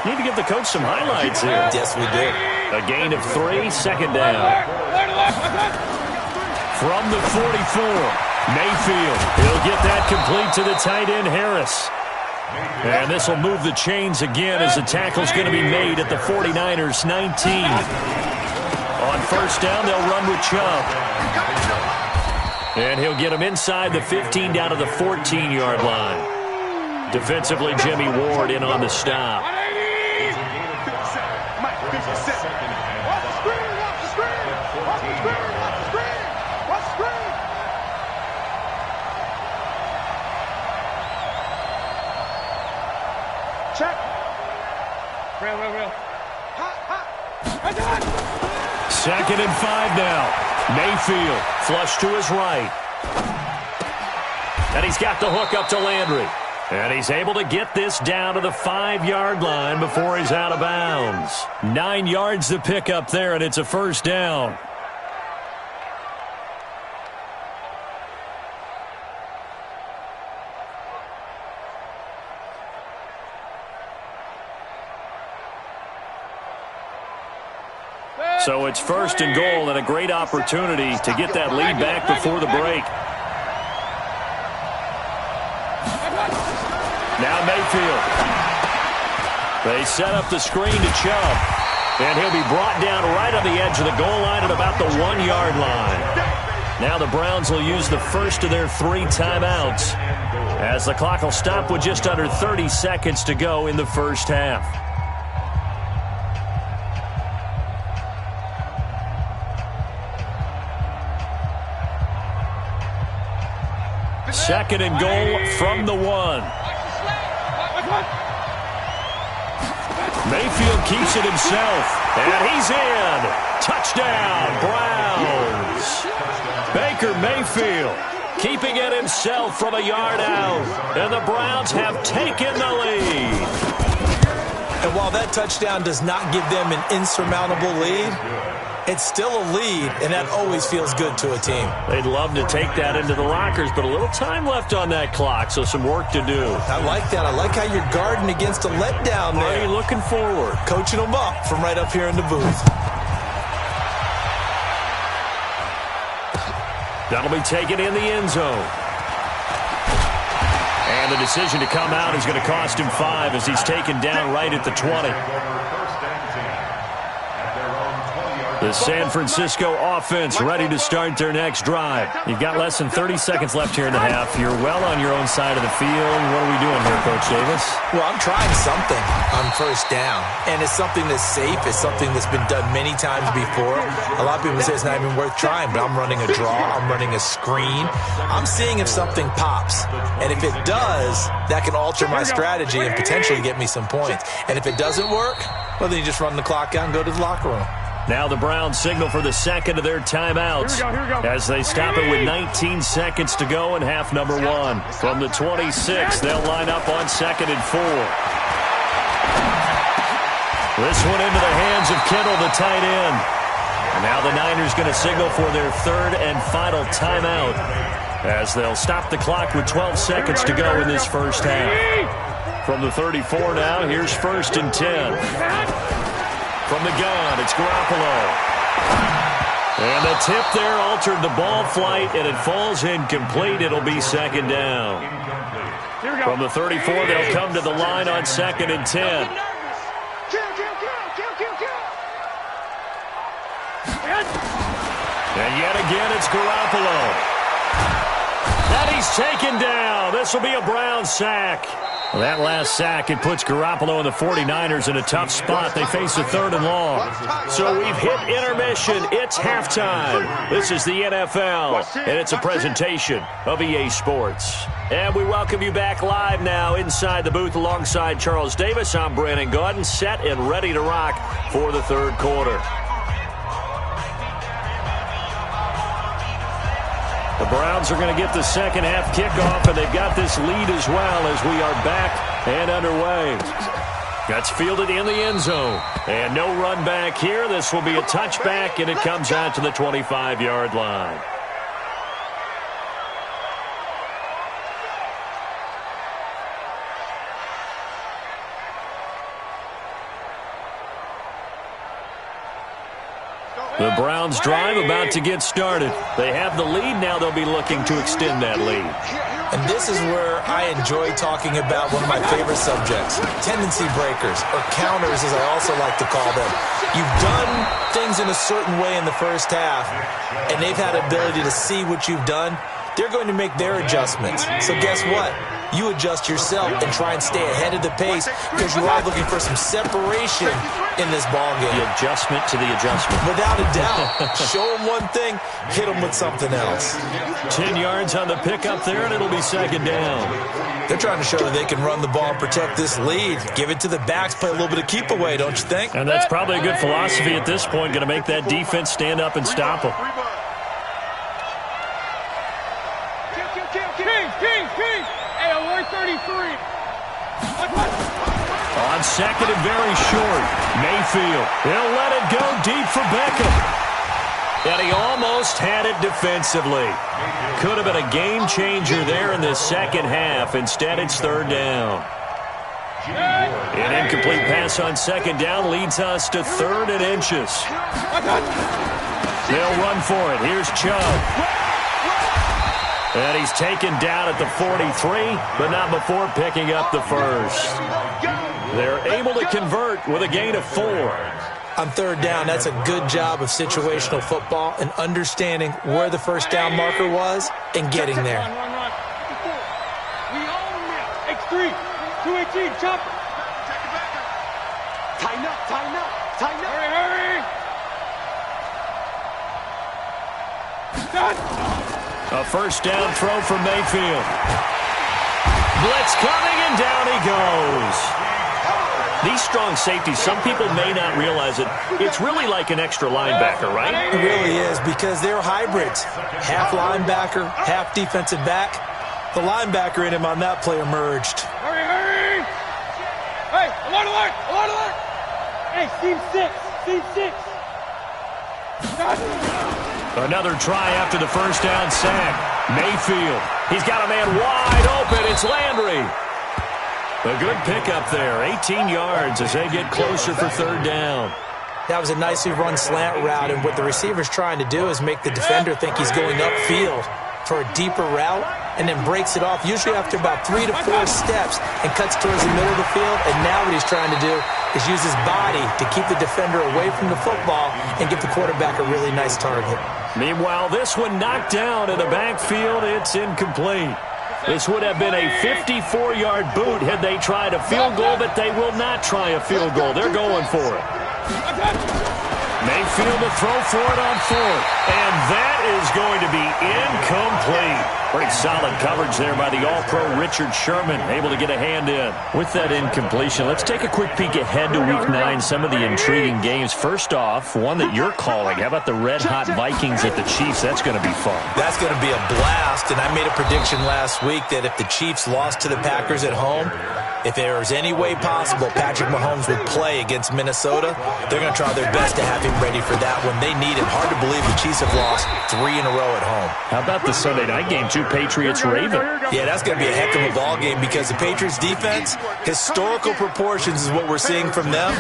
Need to give the coach some highlights here. Yes, we do. A gain of 3, 2nd down. From the 44, Mayfield. He'll get that complete to the tight end, Harris. And this will move the chains again as the tackle's going to be made at the 49ers 19. On 1st down, they'll run with Chubb. And he'll get him inside the 15 down to the 14-yard line. Defensively, Jimmy Ward in on the stop. Check. Real. 2nd and 5 now. Mayfield flush to his right. And he's got the hook up to Landry. And he's able to get this down to the 5-yard line before he's out of bounds. 9 yards to pick up there, and it's a 1st down. So it's 1st and goal and a great opportunity to get that lead back before the break. Now Mayfield. They set up the screen to Chubb. And he'll be brought down right on the edge of the goal line at about the 1-yard line. Now the Browns will use the first of their 3 timeouts, as the clock will stop with just under 30 seconds to go in the first half. Second and goal from the 1. Mayfield keeps it himself, and he's in. Touchdown, Browns. Baker Mayfield keeping it himself from a yard out, and the Browns have taken the lead. And while that touchdown does not give them an insurmountable lead, it's still a lead, and that always feels good to a team. They'd love to take that into the lockers, but a little time left on that clock, so some work to do. I like that. I like how you're guarding against a letdown there. Are you looking forward? Coaching them up from right up here in the booth. That'll be taken in the end zone. And the decision to come out is going to cost him 5 as he's taken down right at the 20. The San Francisco offense ready to start their next drive. You've got less than 30 seconds left here in the half. You're well on your own side of the field. What are we doing here, Coach Davis? Well, I'm trying something on 1st down, and it's something that's safe. It's something that's been done many times before. A lot of people say it's not even worth trying, but I'm running a draw. I'm running a screen. I'm seeing if something pops, and if it does, that can alter my strategy and potentially get me some points. And if it doesn't work, well, then you just run the clock out and go to the locker room. Now the Browns signal for the second of their timeouts as they stop it with 19 seconds to go in half number 1. From the 26, they'll line up on 2nd and 4. This one into the hands of Kittle, the tight end. And now the Niners going to signal for their 3rd and final timeout as they'll stop the clock with 12 seconds to go in this first half. From the 34 now, here's 1st and 10. From the gun, it's Garoppolo. And the tip there altered the ball flight, and it falls incomplete. It'll be 2nd down. From the 34, they'll come to the line on 2nd and 10. And yet again, it's Garoppolo. And he he's taken down. This will be a Brown sack. Well, that last sack, it puts Garoppolo and the 49ers in a tough spot. They face a 3rd and long. So we've hit intermission. It's halftime. This is the NFL, and it's a presentation of EA Sports. And we welcome you back live now inside the booth alongside Charles Davis. I'm Brandon Gaudin, set and ready to rock for the 3rd quarter. The Browns are going to get the second half kickoff, and they've got this lead as well as we are back and underway. That's fielded in the end zone. And no run back here. This will be a touchback, and it comes out to the 25-yard line. The Browns drive about to get started. They have the lead. Now they'll be looking to extend that lead. And this is where I enjoy talking about one of my favorite subjects, tendency breakers, or counters as I also like to call them. You've done things in a certain way in the first half, and they've had ability to see what you've done. They're going to make their adjustments. So guess what? You adjust yourself and try and stay ahead of the pace because you are looking for some separation in this ballgame. The adjustment to the adjustment. Without a doubt. Show them one thing, hit them with something else. 10 yards on the pickup there, and it'll be second down. They're trying to show that they can run the ball and protect this lead. Give it to the backs, play a little bit of keep away, don't you think? And that's probably a good philosophy at this point, going to make that defense stand up and stop them. King! Hey, alert 33. On second and very short, Mayfield. He'll let it go deep for Beckham. And he almost had it defensively. Could have been a game changer there in the second half. Instead, it's 3rd down. An incomplete pass on second down leads us to 3rd and inches. They'll run for it. Here's Chubb. And he's taken down at the 43, but not before picking up the first. They're able to convert with a gain of 4. On 3rd down, that's a good job of situational football and understanding where the first down marker was and getting there. Run. We own it. X3, 218, chopper. Tighten up. Hurry. Done. A first down throw from Mayfield. Blitz coming, and down he goes. These strong safeties, some people may not realize it. It's really like an extra linebacker, right? It really is because they're hybrids. Half linebacker, half defensive back. The linebacker in him on that play emerged. Hurry. Hey, alert. Hey, Team 6. Done. Another try after the first down sack. Mayfield. He's got a man wide open. It's Landry. A good pickup there. 18 yards as they get closer for 3rd down. That was a nicely run slant route, and what the receiver's trying to do is make the defender think he's going upfield for a deeper route and then breaks it off, usually after about 3 to 4 steps, and cuts towards the middle of the field. And now what he's trying to do is use his body to keep the defender away from the football and give the quarterback a really nice target. Meanwhile, this one knocked down in the backfield. It's incomplete. This would have been a 54-yard boot had they tried a field goal, but they will not try a field goal. They're going for it. Mayfield to throw for it on 4th. And that is going to be incomplete. Pretty solid coverage there by the All-Pro Richard Sherman, able to get a hand in. With that incompletion, let's take a quick peek ahead to Week 9, some of the intriguing games. First off, one that you're calling. How about the red-hot Vikings at the Chiefs? That's going to be fun. That's going to be a blast, and I made a prediction last week that if the Chiefs lost to the Packers at home, if there was any way possible Patrick Mahomes would play against Minnesota, they're going to try their best to have him ready for that one. They need him. Hard to believe the Chiefs have lost 3 in a row at home. How about the Sunday night game, too? Patriots-Ravens. Yeah, that's going to be a heck of a ball game because the Patriots defense, historical proportions is what we're seeing from them.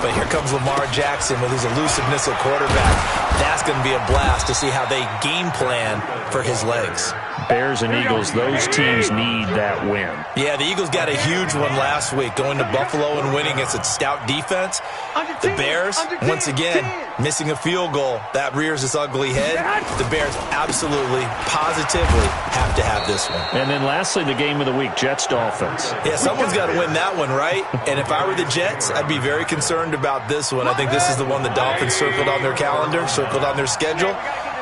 But here comes Lamar Jackson with his elusiveness at quarterback. That's going to be a blast to see how they game plan for his legs. Bears and Eagles, those teams need that win. Yeah, the Eagles got a huge one last week, going to Buffalo and winning against a stout defense. The Bears, once again, missing a field goal. That rears its ugly head. The Bears absolutely, positively have to have this one. And then lastly, the game of the week, Jets-Dolphins. Yeah, someone's got to win that one, right? And if I were the Jets, I'd be very concerned about this one. I think this is the one the Dolphins circled on their calendar, circled on their schedule.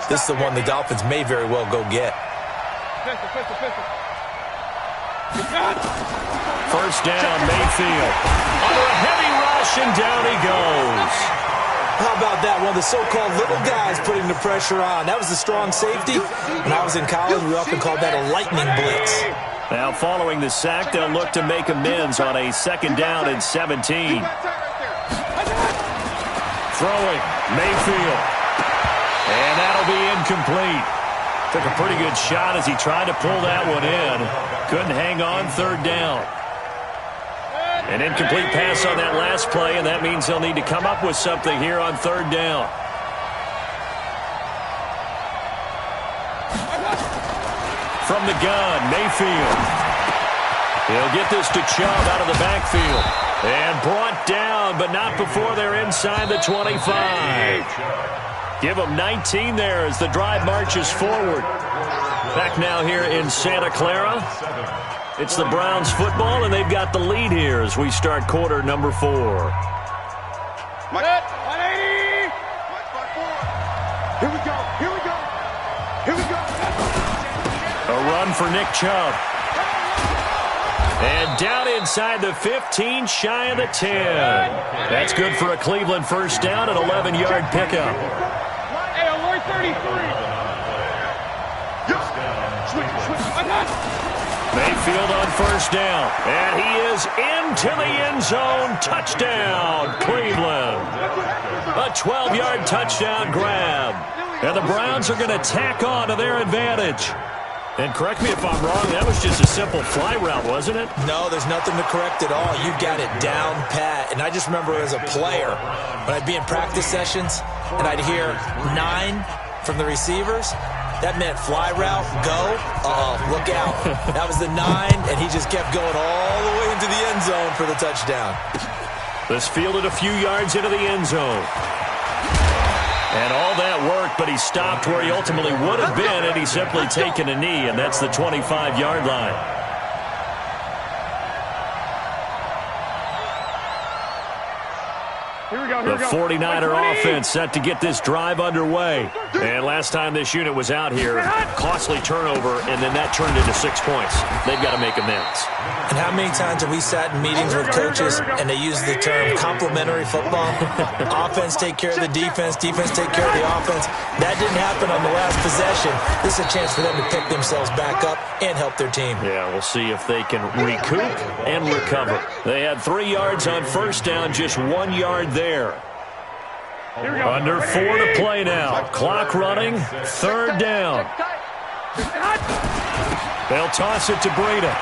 This is the one the Dolphins may very well go get. First down, Mayfield. Under a heavy rush, and down he goes. How about that? One of the so-called little guys putting the pressure on. That was the strong safety. When I was in college, we often called that a lightning blitz. Now, following the sack, they'll look to make amends on a second down and 17. Throwing, Mayfield. And that'll be incomplete. Took a pretty good shot as he tried to pull that one in. Couldn't hang on, third down. An incomplete pass on that last play, and that means he'll need to come up with something here on third down. From the gun, Mayfield. He'll get this to Chubb out of the backfield. And brought down, but not before they're inside the 25. Give them 19 there as the drive marches forward. Back now here in Santa Clara. It's the Browns football, and they've got the lead here as we start quarter number 4. 180. Here we go. Here we go. Here we go. A run for Nick Chubb. And down inside the 15, shy of the 10. That's good for a Cleveland first down, an 11-yard pickup. Hey, alert 33. Mayfield on first down, and he is into the end zone. Touchdown, Cleveland. A 12-yard touchdown grab. And the Browns are going to tack on to their advantage. And correct me if I'm wrong, that was just a simple fly route, wasn't it? No, there's nothing to correct at all. You got it down pat. And I just remember as a player, when I'd be in practice sessions, and I'd hear 9 from the receivers, that meant fly route, go, look out. That was the 9, and he just kept going all the way into the end zone for the touchdown. This fielded a few yards into the end zone. And all that worked, but he stopped where he ultimately would have been, and he's simply taken a knee, and that's the 25-yard line. The 49er offense set to get this drive underway. And last time this unit was out here, costly turnover, and then that turned into 6 points. They've got to make amends. And how many times have we sat in meetings with coaches and they use the term complementary football? Offense take care of the defense, defense take care of the offense. That didn't happen on the last possession. This is a chance for them to pick themselves back up and help their team. Yeah, we'll see if they can recoup and recover. They had 3 yards on first down, just 1 yard there. Under 4 to play now. Clock running, third down. They'll toss it to Breida.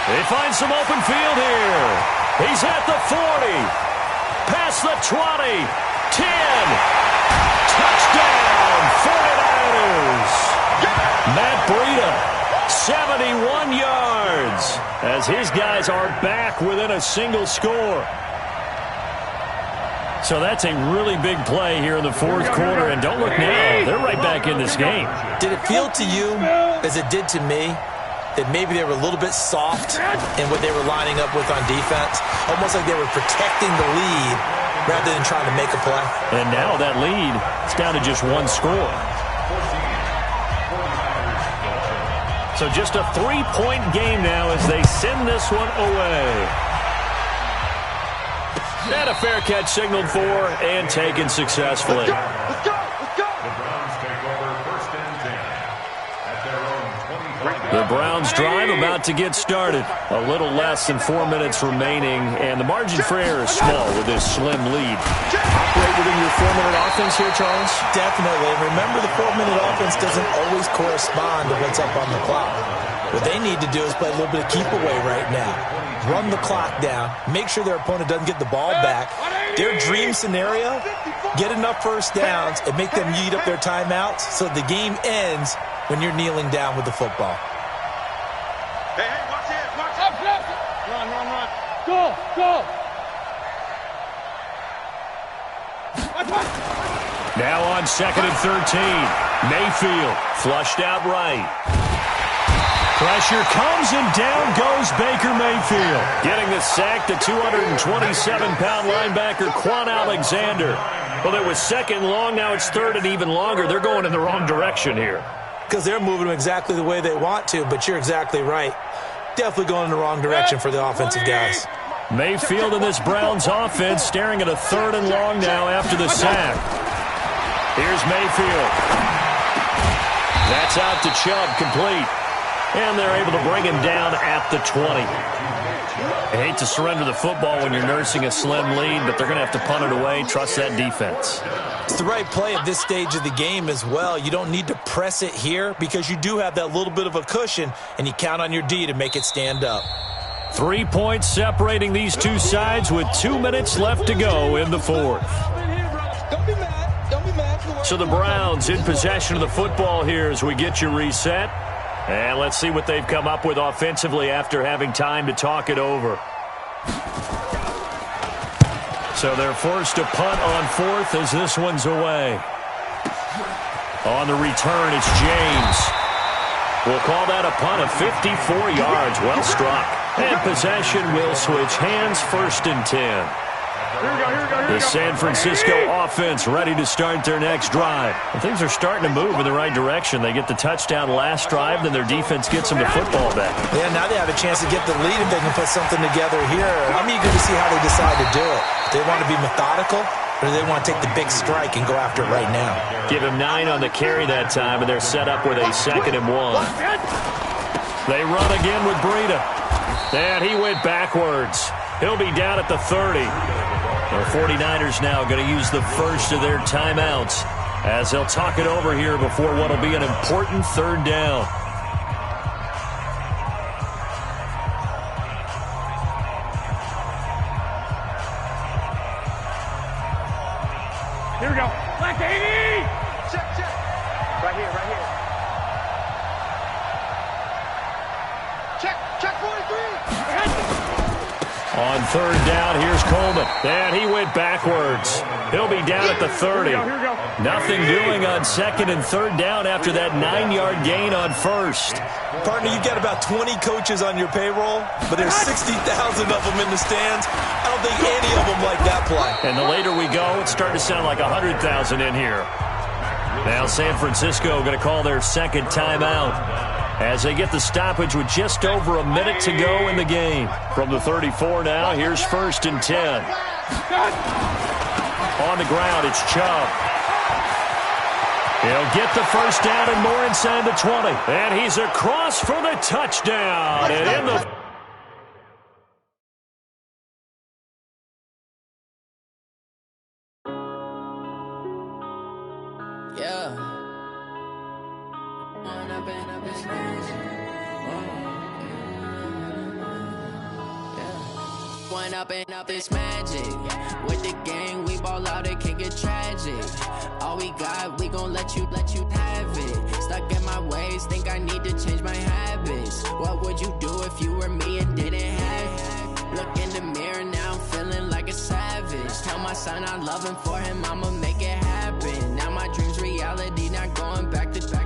They find some open field here. He's at the 40. Past the 20. 10. Touchdown, 49ers. Matt Breida, 71 yards, as his guys are back within a single score. So that's a really big play here in the fourth quarter. And don't look now, they're right back in this game. Did it feel to you, as it did to me, that maybe they were a little bit soft in what they were lining up with on defense? Almost like they were protecting the lead rather than trying to make a play. And now that lead is down to just 1 score. So just a 3-point game now as they send this one away. And a fair catch signaled for and taken successfully. Let's go. Let's go. The Browns take over first and 10 at their own 25. The Browns drive about to get started. A little less than 4 minutes remaining, and the margin for error is small with this slim lead. Operate within your 4-minute offense here, Charles? Definitely. And remember, the 4-minute offense doesn't always correspond to what's up on the clock. What they need to do is play a little bit of keep away right now. Run the clock down, make sure their opponent doesn't get the ball back. Their dream scenario, get enough first downs and make them eat up their timeouts so the game ends when you're kneeling down with the football. Hey, watch it. Watch it. Run. Go. Now on 2nd and 13. Mayfield flushed out right. Pressure comes and down goes Baker Mayfield. Getting the sack, the 227-pound linebacker Quan Alexander. Well, it was 2nd long, now it's 3rd and even longer. They're going in the wrong direction here. Because they're moving them exactly the way they want to, but you're exactly right. Definitely going in the wrong direction for the offensive guys. Mayfield in this Browns offense staring at a 3rd and long now after the sack. Here's Mayfield. That's out to Chubb, complete. And they're able to bring him down at the 20. I hate to surrender the football when you're nursing a slim lead, but they're going to have to punt it away. Trust that defense. It's the right play at this stage of the game as well. You don't need to press it here because you do have that little bit of a cushion, and you count on your D to make it stand up. 3 points separating these two sides with 2 minutes left to go in the 4th. So the Browns in possession of the football here as we get you reset. And let's see what they've come up with offensively after having time to talk it over. So they're forced to punt on 4th as this one's away. On the return, it's James. We'll call that a punt of 54 yards. Well struck. And possession will switch hands, 1st and 10. The San Francisco offense ready to start their next drive. And things are starting to move in the right direction. They get the touchdown last drive, then their defense gets them the football back. Yeah, now they have a chance to get the lead if they can put something together here. I'm eager to see how they decide to do it. Do they want to be methodical, or do they want to take the big strike and go after it right now? Give him 9 on the carry that time, and they're set up with a 2nd and 1. They run again with Breida. And he went backwards. He'll be down at the 30. The 49ers now going to use the first of their timeouts as they'll talk it over here before what will be an important 3rd down. Here we go. Black 80! Check, check. Right here, right here. Check 43! On 3rd down, here's Coleman. And he went backwards. He'll be down at the 30. Here we go. Nothing doing on 2nd and 3rd down after that 9-yard gain on 1st. Partner, you've got about 20 coaches on your payroll, but there's 60,000 of them in the stands. I don't think any of them like that play. And the later we go, it's starting to sound like 100,000 in here. Now San Francisco going to call their 2nd timeout as they get the stoppage with just over a minute to go in the game. From the 34 now, here's 1st and 10. On the ground, it's Chubb. He'll get the first down and more inside the 20. And he's across for the touchdown. And in the... Up this magic with the gang, we ball out, it can get tragic. All we got, we gon' let you have it. Stuck in my ways, think I need to change my habits. What would you do if you were me and didn't have it? Look in the mirror, now I'm feeling like a savage. Tell my son I love him, for him I'ma make it happen. Now my dream's reality, not going back to.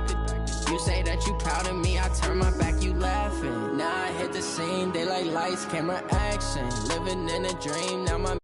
You say that you proud of me, I turn my back, you laughing. Now I hit the scene, they like lights, camera, action. Living in a dream, now my